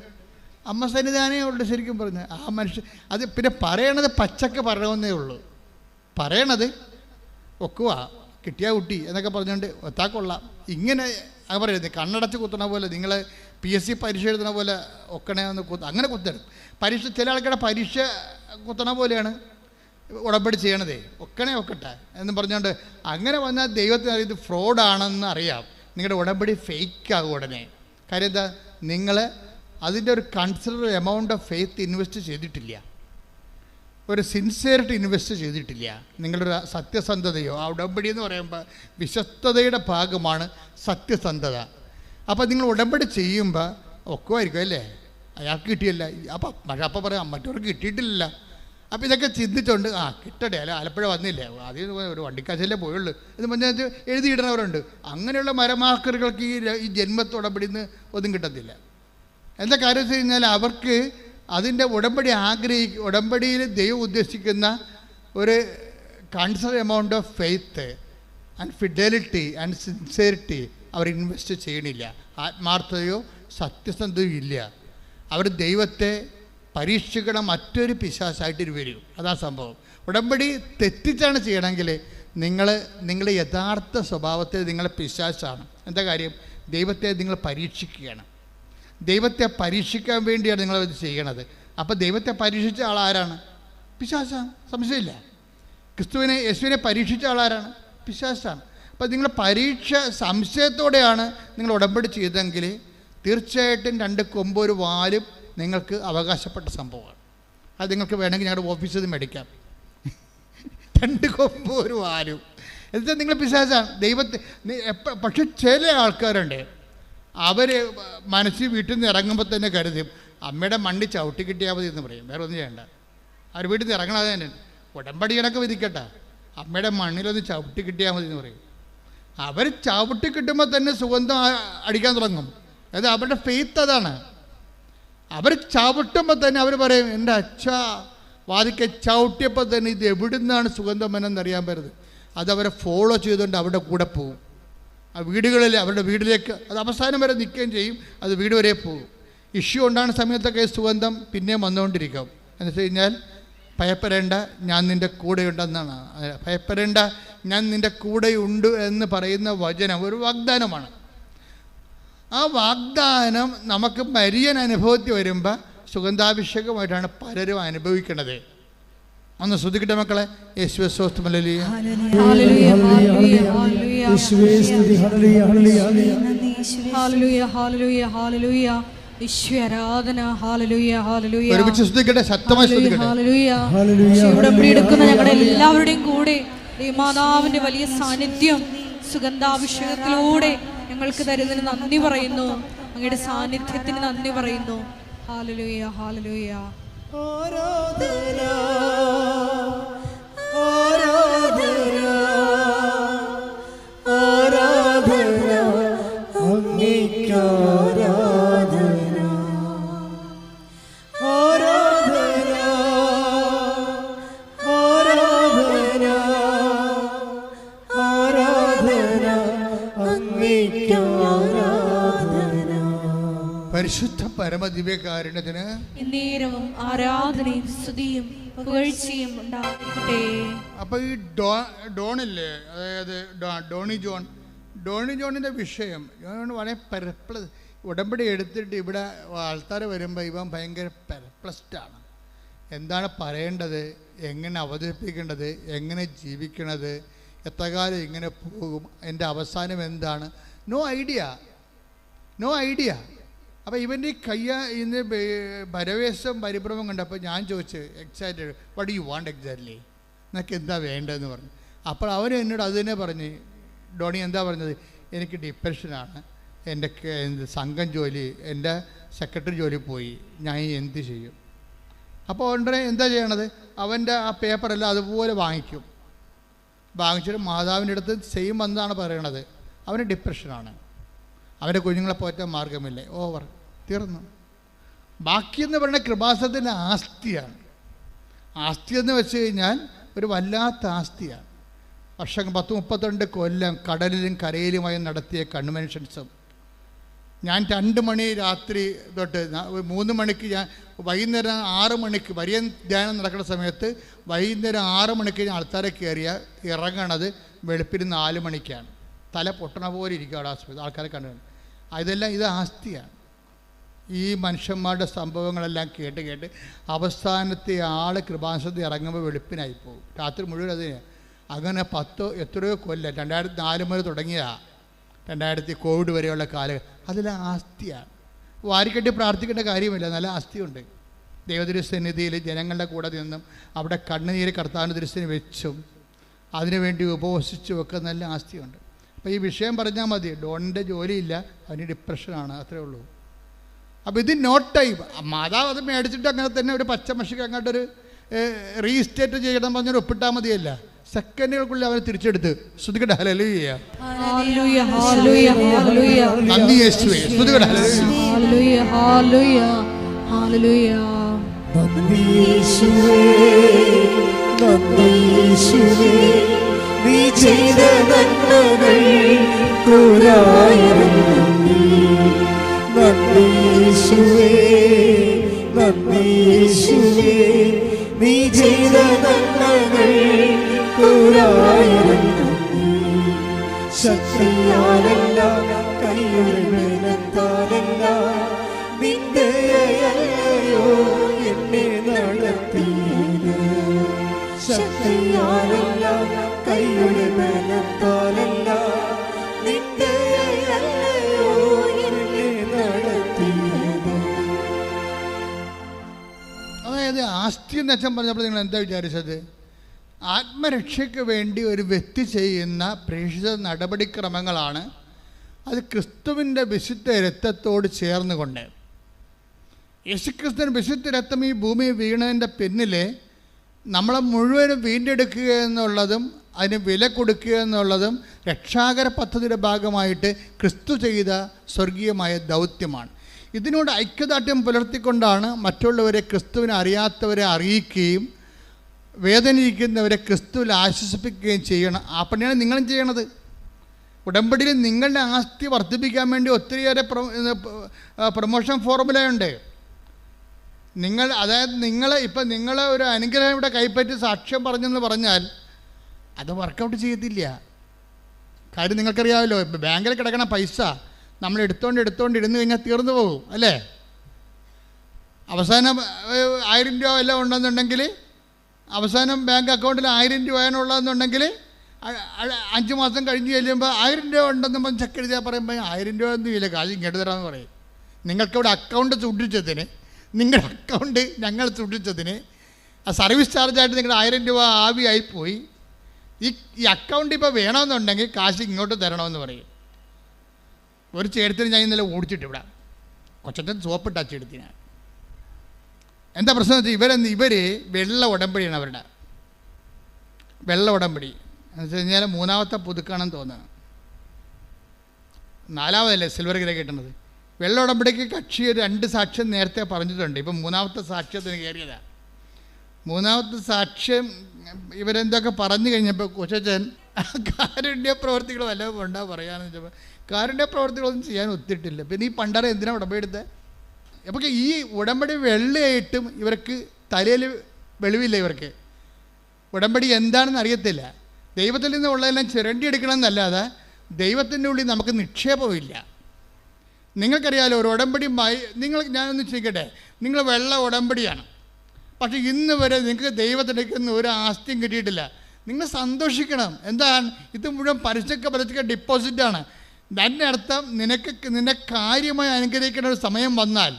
അമ്മ സന്നിധാനമേ ഉള്ളൂ. ശരിക്കും പറഞ്ഞ് ആ മനുഷ്യൻ അത് പിന്നെ പറയണത് പച്ചക്ക് പറയണമെന്നേ ഉള്ളൂ. പറയണത് ഒക്കുക കിട്ടിയ കുട്ടി എന്നൊക്കെ പറഞ്ഞുകൊണ്ട് ഒത്താക്കൊള്ളാം, ഇങ്ങനെ അത് പറയുന്നത് കണ്ണടച്ച് കുത്തണ പോലെ, നിങ്ങൾ PSC പരീക്ഷ എഴുതണ പോലെ ഒക്കണേ ഒന്ന് അങ്ങനെ കുത്തണം. പരീക്ഷ ചില ആൾക്കാരുടെ പരീക്ഷ കുത്തണ പോലെയാണ് ഉടമ്പടി ചെയ്യണതേ. ഒക്കട്ടെ എന്ന് പറഞ്ഞുകൊണ്ട് അങ്ങനെ വന്നാൽ ദൈവത്തിന് ഇത് ഫ്രോഡാണെന്ന് അറിയാം. നിങ്ങളുടെ ഉടമ്പടി ഫേക്കാകും ഉടനെ. കാര്യം എന്താ, നിങ്ങൾ അതിൻ്റെ ഒരു consider amount of faith invest ചെയ്തിട്ടില്ല, ഒരു സിൻസിയറിറ്റി ഇൻവെസ്റ്റ് ചെയ്തിട്ടില്ല. നിങ്ങളൊരു സത്യസന്ധതയോ, ആ ഉടമ്പടി എന്ന് പറയുമ്പോൾ വിശ്വസ്തതയുടെ ഭാഗമാണ് സത്യസന്ധത. അപ്പോൾ നിങ്ങൾ ഉടമ്പടി ചെയ്യുമ്പോൾ ഒക്കുമായിരിക്കും അല്ലേ, അയാൾക്ക് കിട്ടിയല്ല, അപ്പം പറയാം മറ്റവർക്ക് കിട്ടിയിട്ടില്ല. അപ്പോൾ ഇതൊക്കെ ചിന്തിച്ചുകൊണ്ട് കിട്ടട്ടെ, അല്ല ആലപ്പുഴ വന്നില്ലേ, ആദ്യം ഒരു വണ്ടിക്കാശല്ലേ പോയുള്ളൂ എന്ന് പറഞ്ഞാൽ എഴുതിയിടുന്നവരുണ്ട്. അങ്ങനെയുള്ള മരമാക്കറുകൾക്ക് ഈ ജന്മത്തുടമ്പടി നിന്ന് ഒന്നും കിട്ടത്തില്ല. എന്താ കാര്യം വെച്ച് കഴിഞ്ഞാൽ അവർക്ക് അതിൻ്റെ ഉടമ്പടിയിൽ ദൈവം ഉദ്ദേശിക്കുന്ന ഒരു consider amount of faith and fidelity and sincerity അവർ ഇൻവെസ്റ്റ് ചെയ്യണില്ല. ആത്മാർത്ഥതയോ സത്യസന്ധതയോ ഇല്ല. അവർ ദൈവത്തെ പരീക്ഷിക്കണ മറ്റൊരു പിശാചായിട്ട് വരും. അതാ സംഭവം. ഉടമ്പടി തെറ്റിച്ചാണ് ചെയ്യണമെങ്കിൽ നിങ്ങളുടെ യഥാർത്ഥ സ്വഭാവത്തിൽ നിങ്ങൾ പിശാചാണ്. എന്താ കാര്യം? ദൈവത്തെ നിങ്ങൾ പരീക്ഷിക്കുകയാണ്. ദൈവത്തെ പരീക്ഷിക്കാൻ വേണ്ടിയാണ് നിങ്ങളത് ചെയ്യണത്. അപ്പോൾ ദൈവത്തെ പരീക്ഷിച്ച ആളാരാണ്? പിശാചാണ്, സംശയമില്ല. യേശുവിനെ പരീക്ഷിച്ച ആളാരാണ്? പിശാചാണ്. അപ്പോൾ നിങ്ങൾ പരീക്ഷ സംശയത്തോടെയാണ് നിങ്ങൾ ഉടമ്പടി ചെയ്തെങ്കിൽ തീർച്ചയായിട്ടും 2 കൊമ്പ് ഒരു വാലും നിങ്ങൾക്ക് അവകാശപ്പെട്ട സംഭവമാണ്. അത് നിങ്ങൾക്ക് വേണമെങ്കിൽ ഞങ്ങളുടെ ഓഫീസിൽ നിന്ന് മേടിക്കാം. 2 കൊമ്പ് ഒരു വാലും എന്നിട്ട് നിങ്ങൾ പിശാചാണ്. ദൈവത്തെ പക്ഷെ ചില ആൾക്കാരുണ്ട്, അവർ മനസ്സിൽ വീട്ടിൽ നിന്ന് ഇറങ്ങുമ്പോൾ തന്നെ കരുതും അമ്മയുടെ മണ്ണി ചവിട്ടി കിട്ടിയാൽ മതി എന്ന് പറയും. വേറെ ഒന്നും ചെയ്യണ്ട, അവർ വീട്ടിൽ നിന്ന് ഇറങ്ങണത് തന്നെ ഉടമ്പടി കണക്ക് വിധിക്കട്ടെ, അമ്മയുടെ മണ്ണിലൊന്ന് ചവിട്ടി കിട്ടിയാൽ മതി എന്ന് പറയും. അവർ ചവിട്ടി കിട്ടുമ്പോൾ തന്നെ സുഗന്ധം അടിക്കാൻ തുടങ്ങും. അത് അവരുടെ ഫെയ്ത്ത് അതാണ്. അവർ ചവിട്ടുമ്പോൾ തന്നെ അവർ പറയും എൻ്റെ അച്ഛാ വാതിക്കെ ചവിട്ടിയപ്പോൾ തന്നെ ഇത് എവിടെ നിന്നാണ് സുഗന്ധം എന്നറിയാൻ പറ്റുന്നത്. അതവരെ ഫോളോ ചെയ്തുകൊണ്ട് അവരുടെ കൂടെ പോകും. ആ വീടുകളിൽ അവരുടെ വീട്ടിലേക്ക് അത് അവസാനം വരെ നിൽക്കുകയും ചെയ്യും. അത് വീട് വരെ പോകും. ഇഷ്യൂ ഉണ്ടാകുന്ന സമയത്തൊക്കെ സുഗന്ധം പിന്നെയും വന്നുകൊണ്ടിരിക്കും. എന്ന് വെച്ച് കഴിഞ്ഞാൽ ഭയപ്പെടേണ്ട, ഞാൻ നിൻ്റെ കൂടെയുണ്ടെന്നാണ്. ഭയപ്പെടേണ്ട, ഞാൻ നിൻ്റെ കൂടെയുണ്ട് എന്ന് പറയുന്ന വചനം ഒരു വാഗ്ദാനമാണ്. ആ വാഗ്ദാനം നമുക്ക് മരിയൻ അനുഭവത്തിൽ വരുമ്പോൾ സുഗന്ധാഭിഷേകമായിട്ടാണ് പലരും അനുഭവിക്കുന്നത്. ഒന്ന് ശ്രദ്ധിക്കട്ടെ മക്കളെ. യേശുവേ സ്തോത്രം. ഹല്ലേലൂയ ഹല്ലേലൂയ യേശുവേ സ്തുതി. ഹല്ലേലൂയ ഹല്ലേലൂയ ഹല്ലേലൂയ ഹല്ലേലൂയ യേശുവേ ആരാധന. Hallelujah hallelujah. ഒരുമിച്ച് ശ്രദ്ധിക്കട്ടെ, ശക്തമായി ശ്രദ്ധിക്കട്ടെ. ഹല്ലേലൂയ. ഉടമ്പടി എടുക്കുന്ന ഞങ്ങളുടെ എല്ലാവരുടെയും കൂടെ ദൈവമാതാവിന്റെ വലിയ സാന്നിധ്യം സുഗന്ധാഭിഷേകത്തിലൂടെ ഞങ്ങൾക്ക് തരുന്നതിന് നന്ദി പറയുന്നു. അങ്ങയുടെ സാന്നിധ്യത്തിന് നന്ദി പറയുന്നു. Hallelujah, hallelujah. ആരാധന ആരാധന ആരാധന അങ്ങേക്ക് ആരാധന ആരാധന ആരാധന ആരാധന അങ്ങേക്ക് ആരാധന. പരിശുദ്ധ പരമദിവ്യകാരുണ്യത്തിന് എന്നേരവും ആരാധനയും സ്തുതിയും പുകഴ്ചയും ഉണ്ടാകട്ടെ. അപ്പോൾ ഈ ഡോണില്ലേ, അതായത് ഡോണി ജോണിൻ്റെ വിഷയം വളരെ ഉടമ്പടി എടുത്തിട്ട് ഇവിടെ ആൾക്കാർ വരുമ്പോൾ ഇവൻ ഭയങ്കര പെർപ്ലസ്ഡാണ്. എന്താണ് പറയേണ്ടത്, എങ്ങനെ അവതരിപ്പിക്കേണ്ടത്, എങ്ങനെ ജീവിക്കണത്, എത്ര കാലം ഇങ്ങനെ പോകും, എൻ്റെ അവസാനം എന്താണ്, നോ ഐഡിയ. അപ്പോൾ ഇവൻ്റെ ഈ ഇന്ന് പരവേശം പരിഭ്രമം കണ്ടപ്പോൾ ഞാൻ ചോദിച്ചു, excited, what you want exactly, നിനക്ക് എന്താ വേണ്ടതെന്ന് പറഞ്ഞു. അപ്പോൾ അവൻ എന്നോട് അത് തന്നെ പറഞ്ഞ്, ഡോണി എന്താ പറഞ്ഞത്, എനിക്ക് ഡിപ്രഷനാണ്, എൻ്റെ സംഘം ജോലി, എൻ്റെ സെക്രട്ടറി ജോലി പോയി, ഞാൻ എന്ത് ചെയ്യും. അപ്പോൾ ഉടനെ എന്താ ചെയ്യണത്, അവൻ്റെ ആ പേപ്പറെല്ലാം അതുപോലെ വാങ്ങിച്ചിട്ട് മാതാവിൻ്റെ അടുത്ത് സെയിം എന്താണ് പറയണത്, അവന് ഡിപ്രഷനാണ്, അവൻ്റെ കുഞ്ഞുങ്ങളെ പോറ്റാൻ മാർഗമില്ല, ഓവർ, തീർന്നു. ബാക്കിയെന്ന് പറയുന്ന കൃപാസനത്തിൻ്റെ ആസ്തിയാണ്. ആസ്തി എന്ന് വെച്ച് കഴിഞ്ഞാൽ ഒരു വല്ലാത്ത ആസ്തിയാണ്. വർഷം 10-32 കൊല്ലം കടലിലും കരയിലുമായി നടത്തിയ കൺവെൻഷൻസും, ഞാൻ 2 മണി രാത്രി തൊട്ട് 3 മണിക്ക്, ഞാൻ വൈകുന്നേരം 6 മണിക്ക് വലിയ ധ്യാനം നടക്കുന്ന സമയത്ത് വൈകുന്നേരം 6 മണിക്ക് ഞാൻ ആൾക്കാരെ ഇറങ്ങണത് വെളുപ്പിന് 4 മണിക്കാണ്. തല പൊട്ടണ പോലെ ഇരിക്കും അവിടെ ആസ്പത്രി, ആൾക്കാരെ കണ്ടു. ഇതെല്ലാം ഇത് ആസ്തിയാണ്. ഈ മനുഷ്യന്മാരുടെ സംഭവങ്ങളെല്ലാം കേട്ട് അവസാനത്തെ ആൾ കൃപാസനത്തിൽ ഇറങ്ങുമ്പോൾ വെളുപ്പിനായി പോകും, രാത്രി മുഴുവൻ അതിന്. അങ്ങനെ 10 എത്രയോ കൊല്ലം, 2004 മുതൽ തുടങ്ങിയ 2000 കോവിഡ് വരെയുള്ള കാലം, അതെല്ലാം ആസ്തിയാണ്. വാരിക്കെട്ടി പ്രാർത്ഥിക്കേണ്ട കാര്യമില്ല, നല്ല ആസ്തിയുണ്ട്. ദൈവതിരുസന്നിധിയിൽ ജനങ്ങളുടെ കൂടെ നിന്നും അവിടെ കണ്ണുനീര് കർത്താവിൻ്റെ തിരുസന്നിധിയിൽ വെച്ചും അതിനുവേണ്ടി ഉപവസിച്ചും ഒക്കെ നല്ല ആസ്തിയുണ്ട്. അപ്പോൾ ഈ വിഷയം പറഞ്ഞാൽ മതി, ഡോണിൻ്റെ ജോലിയില്ല, അവന് ഡിപ്രഷനാണ്, അത്രേ ഉള്ളൂ. അപ്പോൾ ഇത് നോട്ട് ടൈം. മാതാവ് അത് മേടിച്ചിട്ട് അങ്ങനെ തന്നെ ഒരു പച്ചമഷിക്ക് അങ്ങോട്ടൊരു റീസ്റ്റേറ്റ് ചെയ്യണം പറഞ്ഞൊരു ഒപ്പിട്ടാൽ മതിയല്ല, സെക്കൻഡുകൾക്കുള്ളിൽ അവനെ തിരിച്ചെടുത്ത്. ശ്രുതികട്ടെ ഹല്ലേലൂയ, ഹല്ലേലൂയ, ഹല്ലേലൂയ, ഹല്ലേലൂയ. നന്ദി യേശുവേ, ശ്രുതികട്ടെ ഹല്ലേലൂയ, ഹല്ലേലൂയ, ഹല്ലേലൂയ. നന്ദി യേശുവേ, നന്ദി യേശുവേ, നീ ചെയ്ത നന്മകൾ കോരായിരം നന്ദി. നന്ദി യേശുവേ, നന്ദി യേശുവേ, നീ ചെയ്ത നന്മകൾ കോരായിരം നന്ദി. ശക്തിയാലല്ല, കൈയുടെ ബലത്താലല്ല, നിന്റെ അല്ലയോ എന്നെ നടത്തിയത്. ശക്തിയാലല്ല, കൈയുടെ ബലത്താലല്ല, നിന്റെ അല്ലയോ എന്നെ നടത്തിയത്. അതായത് ആസ്തി എന്ന് അച്ഛൻ പറഞ്ഞപ്പോൾ നിങ്ങൾ എന്താ വിചാരിച്ചത്? ആത്മരക്ഷയ്ക്ക് വേണ്ടി ഒരു വ്യക്തി ചെയ്യുന്ന പ്രേക്ഷിത നടപടിക്രമങ്ങളാണ്. അത് ക്രിസ്തുവിൻ്റെ വിശുദ്ധ രക്തത്തോട് ചേർന്നുകൊണ്ട്, യേശുക്രിസ്തുവിൻ്റെ വിശുദ്ധ രക്തം ഈ ഭൂമി വീണതിൻ്റെ പിന്നിൽ നമ്മളെ മുഴുവനും വീണ്ടെടുക്കുക എന്നുള്ളതും അതിന് വില കൊടുക്കുക എന്നുള്ളതും രക്ഷാകര പദ്ധതിയുടെ ഭാഗമായിട്ട് ക്രിസ്തു ചെയ്ത സ്വർഗീയമായ ദൗത്യമാണ്. ഇതിനോട് ഐക്യദാർഢ്യം പുലർത്തിക്കൊണ്ടാണ് മറ്റുള്ളവരെ, ക്രിസ്തുവിനെ അറിയാത്തവരെ അറിയിക്കുകയും വേദനിക്കുന്നവരെ ക്രിസ്തുവിൽ ആശ്വസിപ്പിക്കുകയും ചെയ്യണം. ആ പണിയാണ് നിങ്ങളും ചെയ്യണത്. ഉടമ്പടിയിൽ നിങ്ങളുടെ ആസ്തി വർദ്ധിപ്പിക്കാൻ വേണ്ടി ഒത്തിരിയേറെ പ്രൊമോഷൻ ഫോർമുലയുണ്ട്. അതായത് നിങ്ങൾ ഒരു അനുഗ്രഹം ഇവിടെ കൈപ്പറ്റി സാക്ഷ്യം പറഞ്ഞെന്ന് പറഞ്ഞാൽ അത് വർക്കൗട്ട് ചെയ്യത്തില്ല. കാര്യം നിങ്ങൾക്കറിയാമല്ലോ, ഇപ്പം ബാങ്കിൽ കിടക്കണ പൈസ നമ്മൾ എടുത്തോണ്ട് ഇരുന്ന് കഴിഞ്ഞാൽ തീർന്നു പോകും, അല്ലേ? അവസാനം 1000 രൂപ എല്ലാം ഉണ്ടെന്നുണ്ടെങ്കിൽ, അവസാനം ബാങ്ക് അക്കൗണ്ടിൽ 1000 രൂപയാണുള്ളതെന്നുണ്ടെങ്കിൽ 5 മാസം കഴിഞ്ഞ് ചെല്ലുമ്പോൾ 1000 രൂപ ഉണ്ടെന്ന് പറഞ്ഞ് ചെക്ക് എഴുതിയാൽ പറയുമ്പോൾ 1000 രൂപ ഒന്നും ഇല്ല, കാശ് ഇങ്ങോട്ട് തരാമെന്ന് പറയും. നിങ്ങൾക്കിവിടെ അക്കൗണ്ട് സൂക്ഷിച്ചതിന്, നിങ്ങളുടെ അക്കൗണ്ട് ഞങ്ങൾ സൂക്ഷിച്ചതിന് ആ സർവീസ് ചാർജായിട്ട് നിങ്ങളുടെ 1000 രൂപ ആവിയായിപ്പോയി. ഈ അക്കൗണ്ട് ഇപ്പോൾ വേണമെന്നുണ്ടെങ്കിൽ കാശ് ഇങ്ങോട്ട് തരണമെന്ന് പറയും. ഒരു ചേട്ടത്തിന് ഞാൻ ഇന്നലെ ഓടിച്ചിട്ട് ഇവിടെ കൊച്ചറ്റൻ സോപ്പിട്ട് അച്ചെടുത്തിനാണ്. എന്താ പ്രശ്നം വെച്ചാൽ ഇവർ വെള്ള ഉടമ്പടിയാണ് അവരുടെ വെള്ള ഉടമ്പടി എന്ന് വെച്ച് കഴിഞ്ഞാൽ മൂന്നാമത്തെ പുതുക്കാണെന്ന് തോന്നുന്നു. 4ാമതല്ലേ സിൽവർ ഗ്രേ കിട്ടുന്നത്. വെള്ള ഉടമ്പടിക്ക് കക്ഷി 2 സാക്ഷ്യം നേരത്തെ പറഞ്ഞിട്ടുണ്ട്. ഇപ്പം 3ാമത്തെ സാക്ഷ്യത്തിന് കയറിയതാണ്. 3ാമത്തെ സാക്ഷ്യം ഇവരെന്തൊക്കെ പറഞ്ഞു കഴിഞ്ഞപ്പോൾ കൊച്ചച്ചൻ കാരുണ്യ പ്രവർത്തികൾ വല്ലതും ഉണ്ടാ പറയാമെന്ന് വെച്ചപ്പോൾ കാരുണ്യ പ്രവർത്തികളൊന്നും ചെയ്യാൻ ഒത്തിട്ടില്ല. പിന്നെ ഈ പണ്ടാരം എന്തിനാണ് ഉടമ്പടി എടുത്തത്? അപ്പോൾ ഈ ഉടമ്പടി വെള്ളയായിട്ടും ഇവർക്ക് തലയിൽ വെളിവില്ല. ഇവർക്ക് ഉടമ്പടി എന്താണെന്ന് അറിയത്തില്ല. ദൈവത്തിൽ നിന്നുള്ളതെല്ലാം ചിരണ്ടി എടുക്കണമെന്നല്ലാതെ ദൈവത്തിൻ്റെ ഉള്ളിൽ നമുക്ക് നിക്ഷേപമില്ല. നിങ്ങൾക്കറിയാലോ ഒരു ഉടമ്പടി ഞാനൊന്ന് ചോദിക്കട്ടെ, നിങ്ങൾ വെള്ള ഉടമ്പടിയാണ്, പക്ഷേ ഇന്ന് വരെ നിങ്ങൾക്ക് ദൈവത്തിൻ്റെ ഒരു ആസ്തിയും കിട്ടിയിട്ടില്ല. നിങ്ങൾ സന്തോഷിക്കണം. എന്താണ് ഇത്? മുഴുവൻ പരസ്യ ഡിപ്പോസിറ്റാണ്. അതിൻ്റെ അർത്ഥം നിന്നെ കാര്യമായി അനുഗ്രഹിക്കേണ്ട ഒരു സമയം വന്നാൽ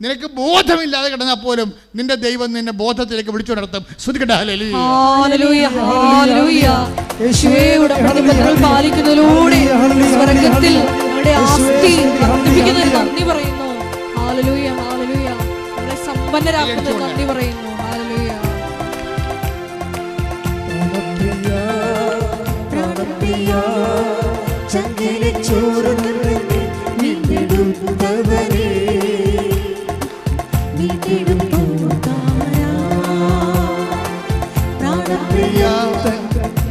നിനക്ക് ബോധമില്ലാതെ കിടന്നാൽ പോലും നിന്റെ ദൈവം നിന്നെ ബോധത്തിലേക്ക് വിളിച്ചുണർത്തും. ശ്രുതിക്കട്ടെ ഹല്ലേലൂയ. Hallelujah hallelujah. യേശുവേ ഉടമ്പടി പാലിക്കുന്നതിലൂടെ സ്വർഗ്ഗത്തിൽ ഞങ്ങളുടെ ആസ്തി വർദ്ധിപ്പിക്കുന്നതിന് നന്ദി പറയുന്നു. Hallelujah hallelujah. ഞങ്ങളെ സമ്പന്നരാക്കുന്നതിന് നന്ദി പറയുന്നു. ഹല്ലേലൂയ. പ്രാണപ്രിയ ചങ്കിലെ ചോറുന്ന വീണ്ടെടുത്തവനെ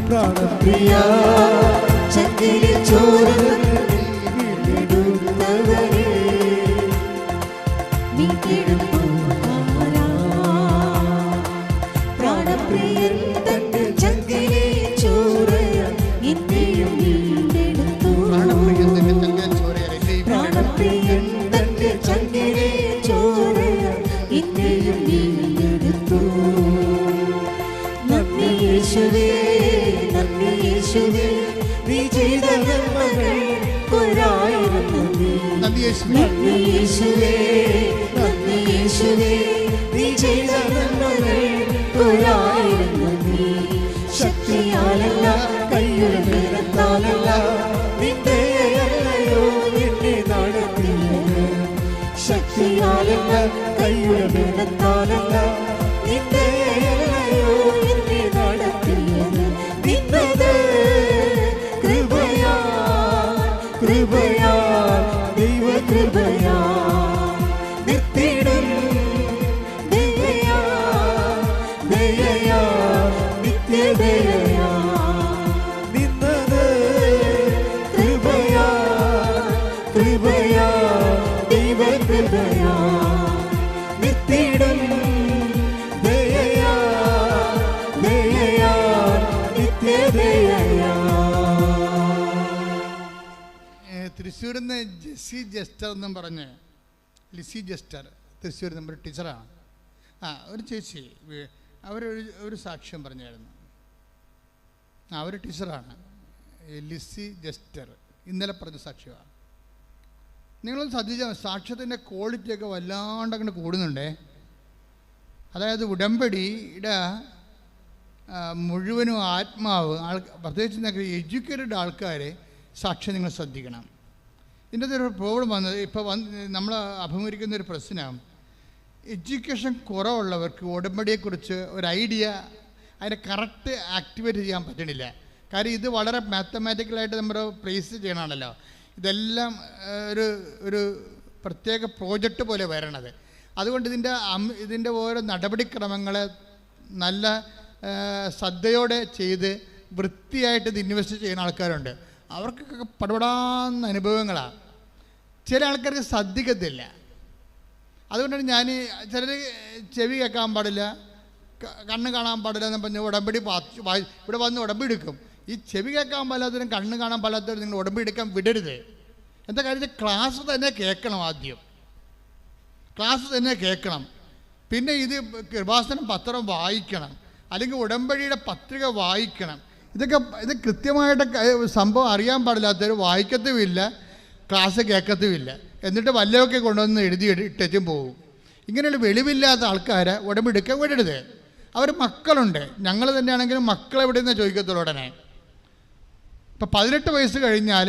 പ്രാണപ്രിയ ചങ്കിലെ ചോറുന്ന വീണ്ടെടുത്തവനെ പ്രാണപ്രിയൻ തന്റെ ചങ്കിലെ ചോറ് എന്നെയും വീണ്ടെടുത്തു. പ്രാണപ്രിയൻ തന്റെ ചങ്കിലെ ചോറ് എന്നെയും വീണ്ടെടുത്തു. നന്ദി യേശുവേ, നന്ദി യേശുവേ, നീ ചെയ്ത നന്മകൾ ഒരായിരം നന്ദി. നന്ദി യേശുവേ, നന്ദി യേശുവേ, നീ ചെയ്ത നന്മകൾ ഒരായിരം നന്ദി. ശക്തിയാലല്ല കൈയുടെ ബലത്താലല്ല നിന്റെ അല്ലയോ എന്നെ നടത്തിയത്. ശക്തിയാലല്ല കൈയുടെ ബലത്താലല്ല നിന്റെ അല്ലയോ എന്നെ നടത്തിയത്. നിന്നത് കൃപയാ കൃപയാ ദൈവ കൃപയാ നിർത്തിടും ദയയാ ദയയാ നിത്യദയയാ. നിന്നത് കൃപയാ കൃപയാ ദൈവ കൃപയാ നിർത്തിടും ദയയാ ദയയാ നിത്യദയയാ. തൃശ്ശൂരിൽ നിന്ന് ജെസ്സി ജസ്റ്റർ എന്നും പറഞ്ഞ് ലിസി ജസ്റ്റർ തൃശ്ശൂർ നമ്മുടെ ടീച്ചറാണ്. ഒരു ചേച്ചി അവരൊരു സാക്ഷ്യം പറഞ്ഞായിരുന്നു. അവർ ടീച്ചറാണ്, ലിസി ജസ്റ്റർ. ഇന്നലെ പറഞ്ഞ സാക്ഷ്യമാണ്. നിങ്ങളൊന്ന് ശ്രദ്ധിച്ചാൽ സാക്ഷ്യത്തിൻ്റെ ക്വാളിറ്റിയൊക്കെ വല്ലാണ്ട് അങ്ങനെ കൂടുന്നുണ്ടേ. അതായത് ഉടമ്പടിയുടെ മുഴുവനും ആത്മാവ് പ്രത്യേകിച്ച് എഡ്യൂക്കേറ്റഡ് ആൾക്കാരെ സാക്ഷ്യം നിങ്ങൾ ശ്രദ്ധിക്കണം. ഇതിൻ്റെ ഒരു പ്രോബ്ലം വന്നത് ഇപ്പോൾ നമ്മൾ അഭിമുഖീകരിക്കുന്നൊരു പ്രശ്നം, എഡ്യൂക്കേഷൻ കുറവുള്ളവർക്ക് ഉടമ്പടിയെക്കുറിച്ച് ഒരു ഐഡിയ അതിനെ കറക്റ്റ് ആക്ടിവേറ്റ് ചെയ്യാൻ പറ്റണില്ല. കാര്യം ഇത് വളരെ മാത്തമാറ്റിക്കലായിട്ട് നമ്മൾ പ്രേസ് ചെയ്യണമാണല്ലോ. ഇതെല്ലാം ഒരു പ്രത്യേക പ്രോജക്റ്റ് പോലെ വരണത്. അതുകൊണ്ട് ഇതിൻ്റെ ഓരോ നടപടിക്രമങ്ങളെ നല്ല ശ്രദ്ധയോടെ ചെയ്ത് വൃത്തിയായിട്ട് ഇത് ഇൻവെസ്റ്റ് ചെയ്യുന്ന ആൾക്കാരുണ്ട്. അവർക്കൊക്കെ പടപടാന്ന അനുഭവങ്ങളാണ്. ചില ആൾക്കാർക്ക് ശ്രദ്ധിക്കത്തില്ല. അതുകൊണ്ടാണ് ഞാൻ ചിലർ ചെവി കേൾക്കാൻ പാടില്ല, കണ്ണ് കാണാൻ പാടില്ല എന്ന് പറഞ്ഞ് ഉടമ്പടി ഇവിടെ വന്ന് ഉടമ്പടി എടുക്കും. ഈ ചെവി കേൾക്കാൻ പാടില്ലാത്തവരും കണ്ണ് കാണാൻ പാടില്ലാത്തവരും നിങ്ങൾ ഉടമ്പടി എടുക്കാൻ വിടരുത്. എന്താ കാര്യത്തിൽ ക്ലാസ് തന്നെ കേൾക്കണം. ആദ്യം ക്ലാസ് തന്നെ കേൾക്കണം. പിന്നെ ഇത് കൃപാസനം പത്രം വായിക്കണം, അല്ലെങ്കിൽ ഉടമ്പടിയുടെ പത്രിക വായിക്കണം. ഇത് കൃത്യമായിട്ട് സംഭവം അറിയാൻ പാടില്ലാത്തവർ വായിക്കത്തുമില്ല, ക്ലാസ് കേൾക്കത്തുമില്ല. എന്നിട്ട് വല്ലതൊക്കെ കൊണ്ടുവന്ന് എഴുതി ഇട്ടും പോകും. ഇങ്ങനെയുള്ള വെളിവില്ലാത്ത ആൾക്കാരെ ഉടമ്പടി എടുക്കാൻ വിടരുത്. അവർ മക്കളുണ്ട്, ഞങ്ങൾ തന്നെയാണെങ്കിലും മക്കളെവിടെയെന്ന് ചോദിക്കത്തുള്ളൂ ഉടനെ. ഇപ്പം 18 വയസ്സ് കഴിഞ്ഞാൽ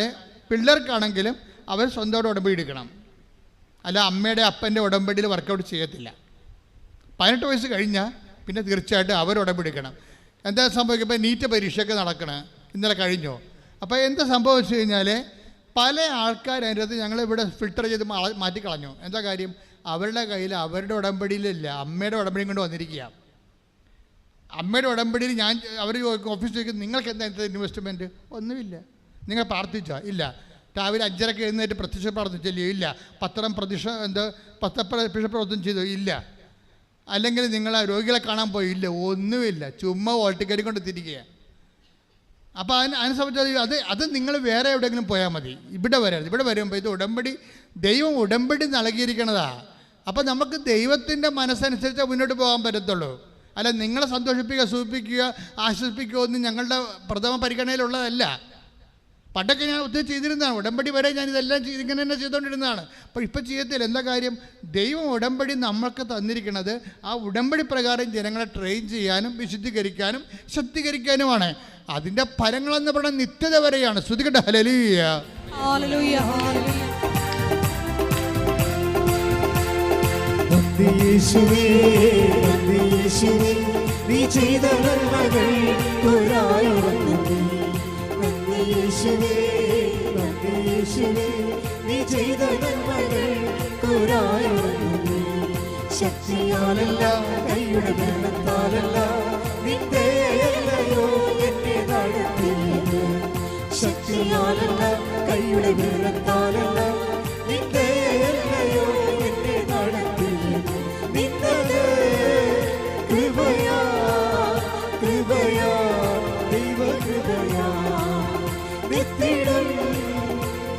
പിള്ളേർക്കാണെങ്കിലും അവർ സ്വന്തമായിട്ട് ഉടമ്പടി എടുക്കണം. അല്ല അമ്മയുടെ അപ്പൻ്റെ ഉടമ്പടിയിൽ വർക്കൗട്ട് ചെയ്യത്തില്ല. 18 വയസ്സ് കഴിഞ്ഞാൽ പിന്നെ തീർച്ചയായിട്ടും അവർ ഉടമ്പടിക്കണം. എന്താ സംഭവിക്കും? ഇപ്പോൾ നീറ്റ് പരീക്ഷയൊക്കെ നടക്കണം, ഇന്നലെ കഴിഞ്ഞോ. അപ്പോൾ എന്താ സംഭവിച്ചു കഴിഞ്ഞാൽ പല ആൾക്കാർ അതിൻ്റെ അകത്ത് ഞങ്ങളിവിടെ ഫിൽട്ടർ ചെയ്ത് മാറ്റിക്കളഞ്ഞു. എന്താ കാര്യം? അവരുടെ കയ്യിൽ അവരുടെ ഉടമ്പടിയിലില്ല, അമ്മയുടെ ഉടമ്പടിയും കൊണ്ട് വന്നിരിക്കുക. അമ്മയുടെ ഉടമ്പടിയിൽ അവർ ഓഫീസിൽ ചോദിക്കും, നിങ്ങൾക്ക് എന്താ ഇൻവെസ്റ്റ്മെൻറ്റ്? ഒന്നുമില്ല. നിങ്ങൾ പ്രാർത്ഥിച്ചോ? ഇല്ല. രാവിലെ 5:30 എഴുന്നേറ്റ് പ്രത്യക്ഷ പ്രാർത്ഥിച്ചല്ലോ? ഇല്ല. പ്രവർത്തനം ചെയ്തോ? ഇല്ല. അല്ലെങ്കിൽ നിങ്ങൾ രോഗികളെ കാണാൻ പോയി? ഇല്ല. ഒന്നുമില്ല. ചുമ്മാ ഓട്ടിക്കരി കൊണ്ട് തിരിക്കുക. അപ്പോൾ അതിനെ സംബന്ധിച്ച് അത് നിങ്ങൾ വേറെ എവിടെയെങ്കിലും പോയാൽ മതി, ഇവിടെ വരരുത്. ഇവിടെ വരുമ്പോൾ ഇത് ഉടമ്പടി, ദൈവം ഉടമ്പടി നൽകിയിരിക്കണതാ. അപ്പോൾ നമുക്ക് ദൈവത്തിൻ്റെ മനസ്സനുസരിച്ച് മുന്നോട്ട് പോകാൻ പറ്റത്തുള്ളൂ. അല്ല നിങ്ങളെ സന്തോഷിപ്പിക്കുക, സൂചിപ്പിക്കുക, ആശ്വസിപ്പിക്കുക ഒന്നും ഞങ്ങളുടെ പ്രഥമ പരിഗണനയിലുള്ളതല്ല. പണ്ടൊക്കെ ഞാൻ ഒത്തിരി ചെയ്തിരുന്നതാണ്. ഉടമ്പടി വരെ ഞാൻ ഇതെല്ലാം ഇങ്ങനെ തന്നെ ചെയ്തുകൊണ്ടിരുന്നതാണ്. അപ്പോൾ ഇപ്പം ചെയ്യത്തില്ല. എന്താ കാര്യം? ദൈവം ഉടമ്പടി നമ്മൾക്ക് തന്നിരിക്കുന്നത് ആ ഉടമ്പടി പ്രകാരം ജനങ്ങളെ ട്രെയിൻ ചെയ്യാനും വിശുദ്ധീകരിക്കാനും ശക്തീകരിക്കാനുമാണ്. അതിൻ്റെ ഫലങ്ങളെന്ന് പറയുന്നത് നിത്യത വരെയാണ്. ശ്രുതികട്ടെ ഹല്ലേലൂയ. ഹല്ലേലൂയ. ഹല്ലേലൂയ. നന്ദി യേശുവേ, നന്ദി യേശുവേ, നീ ചെയ്ത നന്മകൾ ഒരായിരം നന്ദി. നന്ദി യേശുവേ, നന്ദി യേശുവേ, നീ ചെയ്ത നന്മകൾ ഒരായിരം നന്ദി. ശക്തിയാലല്ല, കൈയുടെ ബലത്താലല്ല, നിന്റെയല്ലയോ എന്നെ നടത്തിയത്. ശക്തിയാലല്ല, കൈയുടെ ബലത്താലല്ല, നിന്റെയല്ലയോ എന്നെ നടത്തിയത്. നിന്നത് കൃപയാ, കൃപയാ, ദൈവ കൃപയാ. നിത്യടം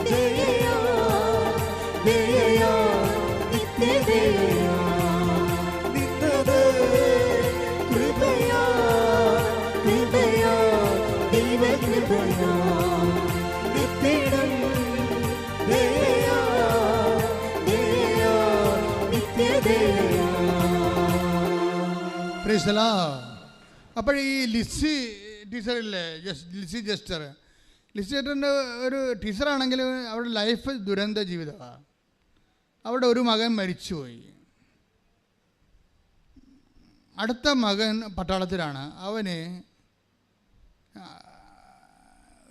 ദയയാ, ദയയാ, നിത്യദയയാ. നിന്നത് കൃപയാ, കൃപയാ, ദൈവ കൃപയാ. നിത്യടം ദയയാ, ദയയാ, നിത്യദയയാ. Praise the lord. അപ്പോൾ ഈ ലിസി ടീച്ചറില്ലേ, ലിസി ജസ്റ്ററിൻ്റെ ഒരു ടീച്ചറാണെങ്കിൽ അവരുടെ ലൈഫ് ദുരന്ത ജീവിതമാണ്. അവിടെ ഒരു മകൻ മരിച്ചുപോയി. അടുത്ത മകൻ പട്ടാളത്തിലാണ്. അവന്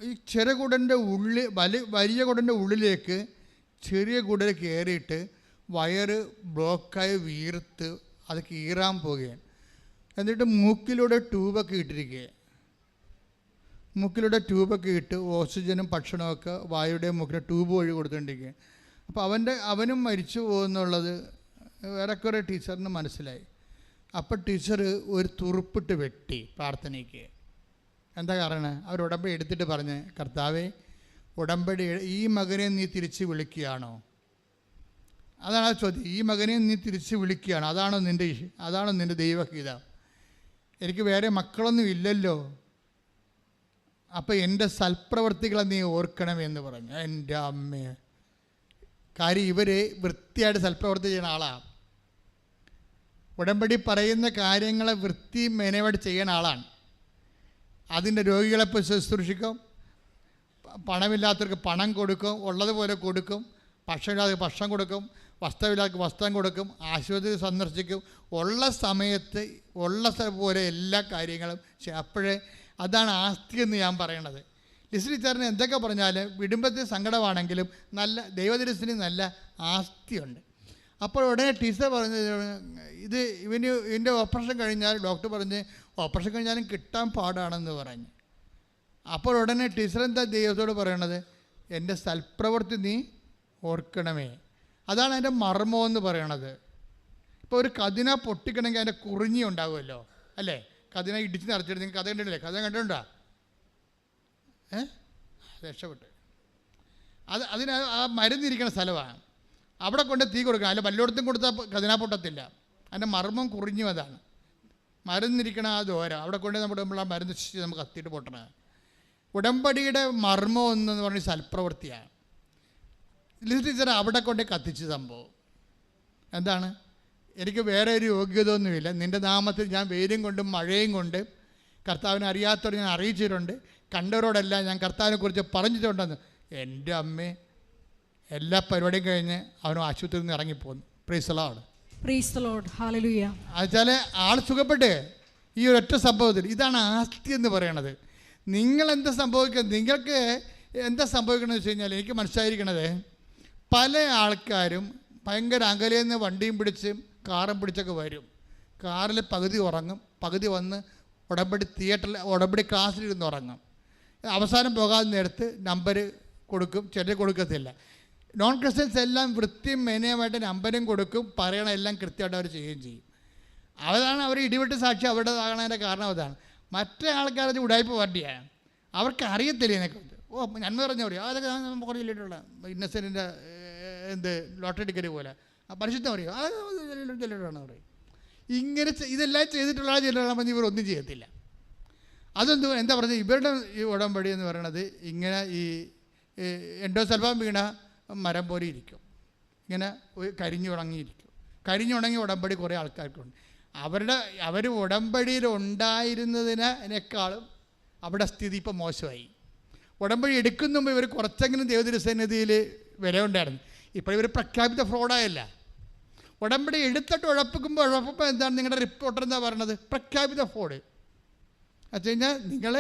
ഈ ചെറുകുടൻ്റെ വലിയ കുടൻ്റെ ഉള്ളിലേക്ക് ചെറിയ കുടൽ കയറിയിട്ട് വയറ് ബ്ലോക്കായി വീർത്ത് അത് കീറാൻ പോവുകയാണ്. എന്നിട്ട് മൂക്കിലൂടെ ട്യൂബൊക്കെ ഇട്ടിരിക്കുക. മൂക്കിലൂടെ ട്യൂബൊക്കെ ഇട്ട് ഓക്സിജനും ഭക്ഷണമൊക്കെ വായുടെ മൂക്കിലെ ട്യൂബ് വഴി കൊടുത്തുകൊണ്ടിരിക്കുക. അപ്പോൾ അവനും മരിച്ചു പോകുന്നുള്ളത് ഏറെക്കുറെ ടീച്ചറിന് മനസ്സിലായി. അപ്പോൾ ടീച്ചർ ഒരു തുറുപ്പിട്ട് വെട്ടി പ്രാർത്ഥനയ്ക്ക്. എന്താ കാരണം? അവർ ഉടമ്പടി എടുത്തിട്ട് പറഞ്ഞ്, കർത്താവേ, ഉടമ്പടി ഈ മകനെ നീ തിരിച്ച് വിളിക്കുകയാണോ? അതാണ് ആ ചോദ്യം. ഈ മകനെ നീ തിരിച്ച് വിളിക്കുകയാണോ? അതാണോ നിൻ്റെ ദൈവഹിതം? എനിക്ക് വേറെ മക്കളൊന്നും ഇല്ലല്ലോ. അപ്പോൾ എൻ്റെ സൽപ്രവർത്തികളെ നീ ഓർക്കണമെന്ന് പറഞ്ഞു. എൻ്റെ അമ്മയെ, കാര്യം ഇവർ വൃത്തിയായിട്ട് സൽപ്രവർത്തി ചെയ്യുന്ന ആളാണ്. ഉടമ്പടി പറയുന്ന കാര്യങ്ങളെ വൃത്തി മെനയോട് ചെയ്യുന്ന ആളാണ്. അതിൻ്റെ രോഗികളെ ശുശ്രൂഷിക്കും, പണമില്ലാത്തവർക്ക് പണം കൊടുക്കും, ഉള്ളതുപോലെ കൊടുക്കും, ഭക്ഷണമില്ലാത്തവർക്ക് ഭക്ഷണം കൊടുക്കും, വസ്ത്രമില്ലാത്തവർക്ക് വസ്ത്രം കൊടുക്കും, ആശുപത്രി സന്ദർശിക്കും, ഉള്ള സമയത്ത് ഉള്ള പോലെ എല്ലാ കാര്യങ്ങളും. അപ്പോഴേ അതാണ് ആസ്തി എന്ന് ഞാൻ പറയണത്. ലിസി ടീച്ചറിന് എന്തൊക്കെ പറഞ്ഞാൽ വിടുംബത്തിൽ സങ്കടമാണെങ്കിലും നല്ല ദൈവദർശന് നല്ല ആസ്തിയുണ്ട്. അപ്പോൾ ഉടനെ ടീച്ചർ പറഞ്ഞ്, ഇതിൻ്റെ ഓപ്പറേഷൻ കഴിഞ്ഞാൽ ഡോക്ടർ പറഞ്ഞ് ഓപ്പറേഷൻ കഴിഞ്ഞാലും കിട്ടാൻ പാടാണെന്ന് പറഞ്ഞു. അപ്പോൾ ഉടനെ ടീച്ചർ എന്താ ദൈവത്തോട് പറയണത്? എൻ്റെ സൽപ്രവൃത്തി നീ ഓർക്കണമേ. അതാണ് അതിൻ്റെ മർമ്മമെന്ന് പറയണത്. ഇപ്പോൾ ഒരു കതിന പൊട്ടിക്കണമെങ്കിൽ അതിൻ്റെ കുറിഞ്ഞി ഉണ്ടാകുമല്ലോ, അല്ലേ? കതിന ഇടിച്ച് നിറച്ചിട്ട് നിങ്ങൾ കഥ കണ്ടിട്ടില്ലേ? കഥ കണ്ടിട്ടുണ്ടോ? രക്ഷപ്പെട്ട് അതിന് ആ മരുന്നിരിക്കുന്ന സ്ഥലമാണ്. അവിടെ കൊണ്ട് തീ കൊടുക്കണം. അല്ല വല്ലോടത്തും കൊടുത്താൽ കതിന പൊട്ടത്തില്ല. അതിൻ്റെ മർമ്മം കുറിഞ്ഞും അതാണ്. മരുന്നിരിക്കണ ആ ദോരം അവിടെ കൊണ്ട് നമ്മൾ ആ മരുന്ന് നമുക്ക് കത്തിയിട്ട് പൊട്ടണ. ഉടമ്പടിയുടെ മർമ്മം എന്ന് പറഞ്ഞ സൽപ്രവൃത്തിയാണ്. ലിസി ടീച്ചർ അവിടെ കൊണ്ട് കത്തിച്ച് സംഭവം എന്താണ്? എനിക്ക് വേറെ ഒരു യോഗ്യത ഒന്നുമില്ല. നിൻ്റെ നാമത്തിൽ ഞാൻ വെയിലും കൊണ്ടും മഴയും കൊണ്ട് കർത്താവിനെ അറിയാത്തവർ ഞാൻ അറിയിച്ചിട്ടുണ്ട്, കണ്ടവരോടെല്ലാം ഞാൻ കർത്താവിനെക്കുറിച്ച് പറഞ്ഞിട്ടുണ്ടെന്ന്. എൻ്റെ അമ്മേ, എല്ലാ പരിപാടിയും കഴിഞ്ഞ് അവനും ആശുപത്രിയിൽ നിന്ന് ഇറങ്ങിപ്പോന്നു. Praise the lord. Praise the lord. Hallelujah. എന്നുവെച്ചാൽ ആൾ സുഖപ്പെട്ട് ഈ ഒരൊറ്റ സംഭവത്തിൽ. ഇതാണ് ആസ്തി എന്ന് പറയണത്. നിങ്ങൾ എന്താ സംഭവിക്കുന്നത്, നിങ്ങൾക്ക് എന്താ സംഭവിക്കണമെന്ന് വെച്ച് കഴിഞ്ഞാൽ, എനിക്ക് മനസ്സിലായിരിക്കണത് പല ആൾക്കാരും ഭയങ്കര അകലെ നിന്ന് വണ്ടിയും പിടിച്ച് കാറും പിടിച്ചൊക്കെ വരും. കാറിൽ പകുതി ഉറങ്ങും, പകുതി വന്ന് ഉടമ്പടി തിയേറ്ററിൽ ഉടമ്പടി ക്ലാസ്സിലിരുന്ന് ഉറങ്ങും. അവസാനം പോകാതെ നേരത്ത് നമ്പർ കൊടുക്കും, ചിലർ കൊടുക്കത്തില്ല. നോൺ ക്രിസ്ത്യൻസ് എല്ലാം വൃത്തിയും മെനയുമായിട്ട് നമ്പരും കൊടുക്കും, പറയണ എല്ലാം കൃത്യമായിട്ട് അവർ ചെയ്യുകയും ചെയ്യും. അതാണ് അവർ ഇടിവെട്ട് സാക്ഷി അവരുടെ ആകണതിൻ്റെ കാരണം അതാണ്. മറ്റേ ആൾക്കാരത് ഉടായ്പ പാർട്ടിയാണ്, അവർക്ക് അറിയത്തില്ല ഇതിനെക്കുറിച്ച്. നന്മ പറഞ്ഞ പറയും അതൊക്കെ കുറേ ഇല്ലിട്ടുള്ള ഇന്നസെൻറ്റിൻ്റെ ലോട്ടറി ടിക്കറ്റ് പോലെ പരിശുദ്ധം പറയും ചെല്ലിട്ടാണ് പറയും. ഇങ്ങനെ ഇതെല്ലാം ചെയ്തിട്ടുള്ള ചെല്ലിട്ടാകുമ്പോൾ ഇവരൊന്നും ചെയ്യത്തില്ല. അതെന്ത് എന്താ പറഞ്ഞത്, ഇവരുടെ ഈ ഉടമ്പടി എന്ന് പറയണത് ഇങ്ങനെ ഈ എൻഡോസൾഫാൻ വീണ മരം പോലെ ഇരിക്കും, ഇങ്ങനെ കരിഞ്ഞുണങ്ങിയിരിക്കും. കരിഞ്ഞുണങ്ങി ഉടമ്പടി കുറേ ആൾക്കാർക്കുണ്ട്. അവർ ഉടമ്പടിയിൽ ഉണ്ടായിരുന്നതിനേക്കാളും അവിടെ സ്ഥിതി ഇപ്പം മോശമായി. ഉടമ്പടി എടുക്കുന്ന മുമ്പ് ഇവർ കുറച്ചെങ്കിലും ദൈവതിരുസന്നിധിയിൽ വില ഉണ്ടായിരുന്നു. ഇപ്പോൾ ഇവർ പ്രഖ്യാപിത ഫ്രോഡായല്ല. ഉടമ്പടി എടുത്തിട്ട് ഉഴപ്പിക്കുമ്പോൾ എന്താണ് നിങ്ങളുടെ റിപ്പോർട്ടർ എന്താ പറയണത്, പ്രഖ്യാപിത ഫ്രോഡ്. വെച്ച് കഴിഞ്ഞാൽ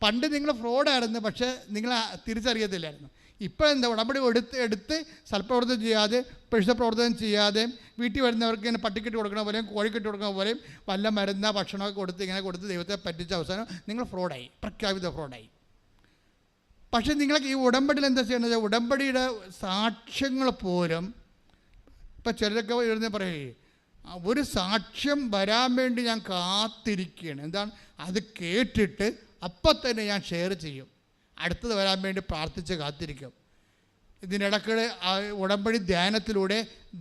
പണ്ട് നിങ്ങൾ ഫ്രോഡായിരുന്നു, പക്ഷേ നിങ്ങൾ തിരിച്ചറിയത്തില്ലായിരുന്നു. ഇപ്പോൾ എന്താ, ഉടമ്പടി എടുത്ത് സൽപ്രവർത്തനം ചെയ്യാതെ പരിശുദ്ധ പ്രവർത്തനം ചെയ്യാതെ വീട്ടിൽ വരുന്നവർക്ക് ഇങ്ങനെ പട്ടിക്കെട്ട് കൊടുക്കണ പോലെയും കോഴിക്കെട്ട് കൊടുക്കണ പോലെയും വല്ല മരുന്ന ഭക്ഷണമൊക്കെ കൊടുത്ത് ഇങ്ങനെ കൊടുത്ത് ദൈവത്തെ പറ്റിച്ച അവസാനം നിങ്ങൾ ഫ്രോഡായി, പ്രഖ്യാപിത ഫ്രോഡായി. പക്ഷേ നിങ്ങൾക്ക് ഈ ഉടമ്പടിയിൽ എന്താ ചെയ്യണത്, ഉടമ്പടിയുടെ സാക്ഷ്യങ്ങൾ പോലും ഇപ്പം ചിലരൊക്കെ എഴുതി പറയേ ഒരു സാക്ഷ്യം വരാൻ വേണ്ടി ഞാൻ കാത്തിരിക്കുകയാണ്. എന്താണ്, അത് കേട്ടിട്ട് അപ്പം തന്നെ ഞാൻ ഷെയർ ചെയ്യും, അടുത്തത് വരാൻ വേണ്ടി പ്രാർത്ഥിച്ച് കാത്തിരിക്കും. ഇതിനിടയ്ക്ക് ഉടമ്പടി ധ്യാനത്തിലൂടെ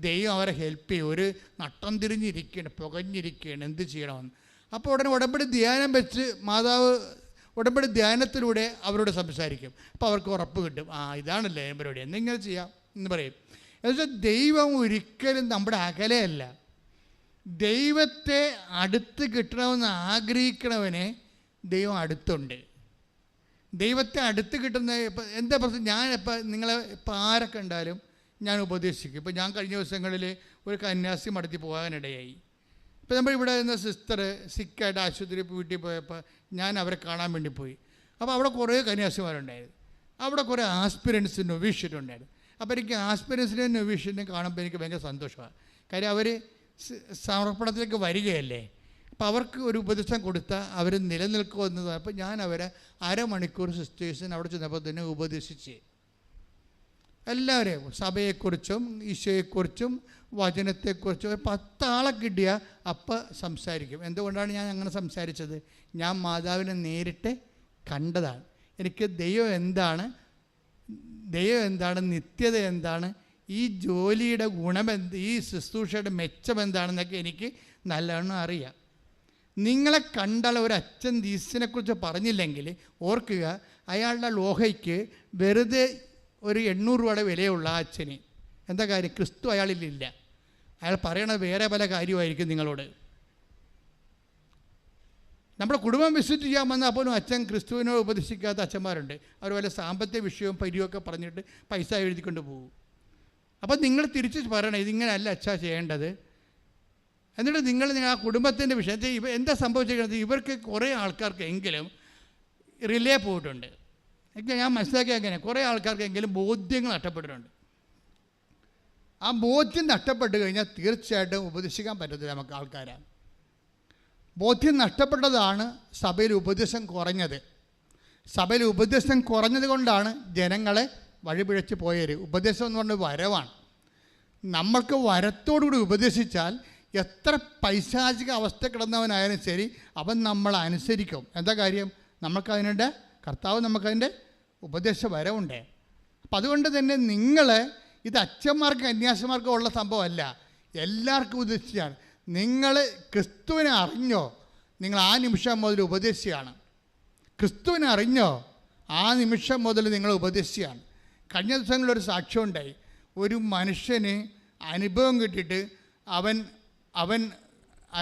ദൈവം അവരെ ഹെൽപ്പ് ചെയ്യും. ഒരു നട്ടം തിരിഞ്ഞിരിക്കുകയാണ്, പുകഞ്ഞിരിക്കുകയാണ്, എന്ത് ചെയ്യണമെന്ന്. അപ്പോൾ ഉടനെ ഉടമ്പടി ധ്യാനം വെച്ച് മാതാവ് ഉടമ്പടി ധ്യാനത്തിലൂടെ അവരോട് സംസാരിക്കും. അപ്പോൾ അവർക്ക് ഉറപ്പ് കിട്ടും, ഇതാണല്ലേ പരിപാടി, എന്നിങ്ങനെ ചെയ്യാം എന്ന് പറയും. എന്നുവെച്ചാൽ ദൈവം ഒരിക്കലും നമ്മുടെ അകലെയല്ല. ദൈവത്തെ അടുത്ത് കിട്ടണമെന്ന് ആഗ്രഹിക്കണവനെ ദൈവം അടുത്തുണ്ട്. ദൈവത്തെ അടുത്ത് കിട്ടുന്ന ഇപ്പം എന്താ പ്രശ്നം, ഞാനിപ്പോൾ നിങ്ങളെ ഇപ്പം ആരൊക്കെ ഉണ്ടാലും ഞാൻ ഉപദേശിക്കും. ഇപ്പം ഞാൻ കഴിഞ്ഞ ദിവസങ്ങളിൽ ഒരു കന്യാസി മടത്തി പോകാനിടയായി. ഇപ്പം നമ്മളിവിടെ നിന്ന് സിസ്റ്റർ സിക്കായിട്ട് ആശുപത്രിയിൽ വീട്ടിൽ പോയപ്പോൾ ഞാൻ അവരെ കാണാൻ വേണ്ടി പോയി. അപ്പോൾ അവിടെ കുറേ കന്യാസിമാരുണ്ടായിരുന്നു, അവിടെ കുറേ ആസ്പിരൻസ് നൊവീഷ്യനുണ്ടായിരുന്നു. അപ്പോൾ എനിക്ക് ആസ്പിരൻസിനെയും നൊവീഷ്യനെയും കാണുമ്പോൾ എനിക്ക് ഭയങ്കര സന്തോഷമാണ്. കാര്യം അവർ സമർപ്പണത്തിലേക്ക് വരികയല്ലേ. അപ്പോൾ അവർക്ക് ഒരു ഉപദേശം കൊടുത്താൽ അവർ നിലനിൽക്കുമെന്ന്. അപ്പോൾ ഞാൻ അവരെ അരമണിക്കൂർ സിസ്റ്റേഴ്സിന് അവിടെ ചെന്നപ്പോൾ തന്നെ ഉപദേശിച്ച് എല്ലാവരെയും സഭയെക്കുറിച്ചും ഈശോയെക്കുറിച്ചും വചനത്തെക്കുറിച്ചും 10 ആളെ കിട്ടിയാൽ അപ്പം സംസാരിക്കും. എന്തുകൊണ്ടാണ് ഞാൻ അങ്ങനെ സംസാരിച്ചത്, ഞാൻ മാതാവിനെ നേരിട്ട് കണ്ടതാണ്. എനിക്ക് ദൈവം എന്താണ്, നിത്യത എന്താണ്, ഈ ജോലിയുടെ ഗുണമെന്ത്, ഈ ശുശ്രൂഷയുടെ മെച്ചം എന്താണെന്നൊക്കെ എനിക്ക് നല്ലവണ്ണം അറിയാം. നിങ്ങളെ കണ്ടാൽ ഒരു അച്ഛൻ ദീസിനെക്കുറിച്ച് പറഞ്ഞില്ലെങ്കിൽ ഓർക്കുക, അയാളുടെ ലോഹയ്ക്ക് വെറുതെ ഒരു 800 രൂപയുടെ വിലയുള്ള ആ അച്ഛന് എന്താ കാര്യം, ക്രിസ്തു അയാളിലില്ല. അയാൾ പറയണത് വേറെ പല കാര്യമായിരിക്കും നിങ്ങളോട്. നമ്മുടെ കുടുംബം വിസിറ്റ് ചെയ്യാൻ വന്നാൽ പോലും അച്ഛൻ ക്രിസ്തുവിനോട് ഉപദേശിക്കാത്ത അച്ഛന്മാരുണ്ട്. അവർ വല്ല സാമ്പത്തിക വിഷയവും പരിയൊക്കെ പറഞ്ഞിട്ട് പൈസ എഴുതിക്കൊണ്ട് പോകും. അപ്പം നിങ്ങൾ തിരിച്ച് പറയണം, ഇതിങ്ങനെയല്ല അച്ഛാ ചെയ്യേണ്ടത്. എന്നിട്ട് നിങ്ങൾ ആ കുടുംബത്തിൻ്റെ വിഷയത്തിൽ എന്താ സംഭവിച്ചിരിക്കുന്നത്, ഇവർക്ക് കുറേ ആൾക്കാർക്കെങ്കിലും റിലേ പോയിട്ടുണ്ട്. ഞാൻ മനസ്സിലാക്കിയ അങ്ങനെ കുറേ ആൾക്കാർക്കെങ്കിലും ബോധ്യങ്ങൾ നഷ്ടപ്പെട്ടിട്ടുണ്ട്. ആ ബോധ്യം നഷ്ടപ്പെട്ട് കഴിഞ്ഞാൽ തീർച്ചയായിട്ടും ഉപദേശിക്കാൻ പറ്റത്തില്ല നമുക്ക് ആൾക്കാരെ. ബോധ്യം നഷ്ടപ്പെട്ടതാണ് സഭയിൽ ഉപദേശം കുറഞ്ഞത്. സഭയിൽ ഉപദേശം കുറഞ്ഞത് കൊണ്ടാണ് ജനങ്ങളെ വഴിപിഴച്ച് പോയത്. ഉപദേശം എന്ന് പറഞ്ഞാൽ വരവാണ്. നമ്മൾക്ക് വരത്തോടുകൂടി ഉപദേശിച്ചാൽ എത്ര പൈശാചിക അവസ്ഥ കിടന്നവനായാലും ശരി അവൻ നമ്മളെ അനുസരിക്കും. എന്താ കാര്യം, നമുക്കതിനുണ്ട് കർത്താവ് നമുക്കതിൻ്റെ ഉപദേശ വരവുണ്ട്. അപ്പം അതുകൊണ്ട് തന്നെ നിങ്ങൾ ഇത് അച്ഛന്മാർക്ക് കന്യാസിമാർക്കും ഉള്ള സംഭവമല്ല, എല്ലാവർക്കും ഉപദേശിച്ചാണ്. നിങ്ങൾ ക്രിസ്തുവിനെ അറിഞ്ഞോ, നിങ്ങൾ ആ നിമിഷം മുതൽ ഉപദേശിയാണ്. ക്രിസ്തുവിനെ അറിഞ്ഞോ, ആ നിമിഷം മുതൽ നിങ്ങൾ ഉപദേശിയാണ്. കഴിഞ്ഞ ദിവസങ്ങളിലൊരു സാക്ഷ്യം ഉണ്ടായി. ഒരു മനുഷ്യന് അനുഭവം കിട്ടിയിട്ട്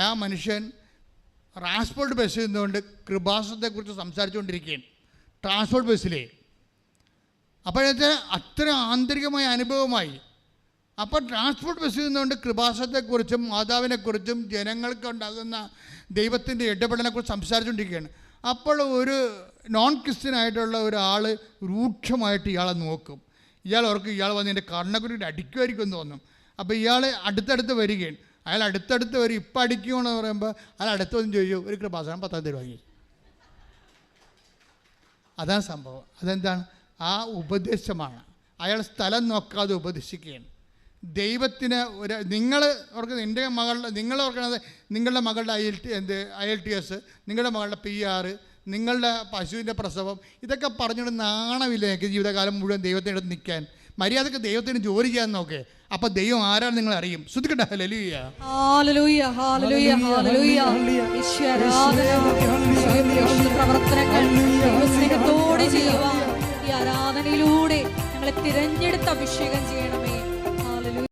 ആ മനുഷ്യൻ ട്രാൻസ്പോർട്ട് ബസ്സിൽ നിന്നുകൊണ്ട് കൃപാസനത്തെക്കുറിച്ച് സംസാരിച്ചുകൊണ്ടിരിക്കുകയാണ്. ട്രാൻസ്പോർട്ട് ബസ്സിലേ അപ്പോഴത്തെ അത്ര ആന്തരികമായ അനുഭവമായി. അപ്പോൾ ട്രാൻസ്പോർട്ട് ബസ്സിൽ നിന്നുകൊണ്ട് കൃപാസനത്തെക്കുറിച്ചും മാതാവിനെക്കുറിച്ചും ജനങ്ങൾക്ക് ഉണ്ടാകുന്ന ദൈവത്തിൻ്റെ ഇടപെടലിനെക്കുറിച്ച് സംസാരിച്ചുകൊണ്ടിരിക്കുകയാണ്. അപ്പോൾ ഒരു നോൺ ക്രിസ്ത്യനായിട്ടുള്ള ഒരാൾ രൂക്ഷമായിട്ട് ഇയാളെ നോക്കും. ഇയാൾ ഓർക്കും ഇയാൾ വന്ന് എൻ്റെ കണ്ണക്കുരിട്ട് അടിക്കുമായിരിക്കും എന്ന് തോന്നും. അപ്പോൾ ഇയാൾ അടുത്തടുത്ത് വരികയാണ്. അയാൾ അടുത്തടുത്ത് വരും. ഇപ്പം അടിക്കുമെന്ന് പറയുമ്പോൾ അയാൾ അടുത്ത് വന്ന് ചോദിച്ചു, ഒരു കൃപാസനം 10,000 രൂപ വാങ്ങി. അതാണ് സംഭവം. അതെന്താണ്? ആ ഉപദേശമാണ്. അയാൾ സ്ഥലം നോക്കാതെ ഉപദേശിക്കുകയാണ്. ദൈവത്തിന് ഒരു നിങ്ങൾ ഓർക്കുന്നത് എൻ്റെ മകളുടെ, നിങ്ങൾ ഓർക്കണത് നിങ്ങളുടെ മകളുടെ IELTS, നിങ്ങളുടെ മകളുടെ PR, നിങ്ങളുടെ പശുവിൻ്റെ പ്രസവം, ഇതൊക്കെ പറഞ്ഞുകൊണ്ട് നാണമില്ല എനിക്ക് ജീവിതകാലം മുഴുവൻ ദൈവത്തിൻ്റെ അടുത്ത് നിൽക്കാൻ. മര്യാദക്ക് ദൈവത്തിന് ജോലി ചെയ്യാൻ നോക്കേ. അപ്പോൾ ദൈവം ആരാണ് നിങ്ങൾ അറിയും. ശ്രദ്ധിക്കട്ടെ. Hallelujah, hallelujah, hallelujah, hallelujah. പ്രവർത്തനങ്ങൾ സ്നേഹത്തോടെ ചെയ്യുവാൻ ഈ ആരാധനയിലൂടെ ഞങ്ങളെ തിരഞ്ഞെടുത്ത് അഭിഷേകം ചെയ്യണമേ.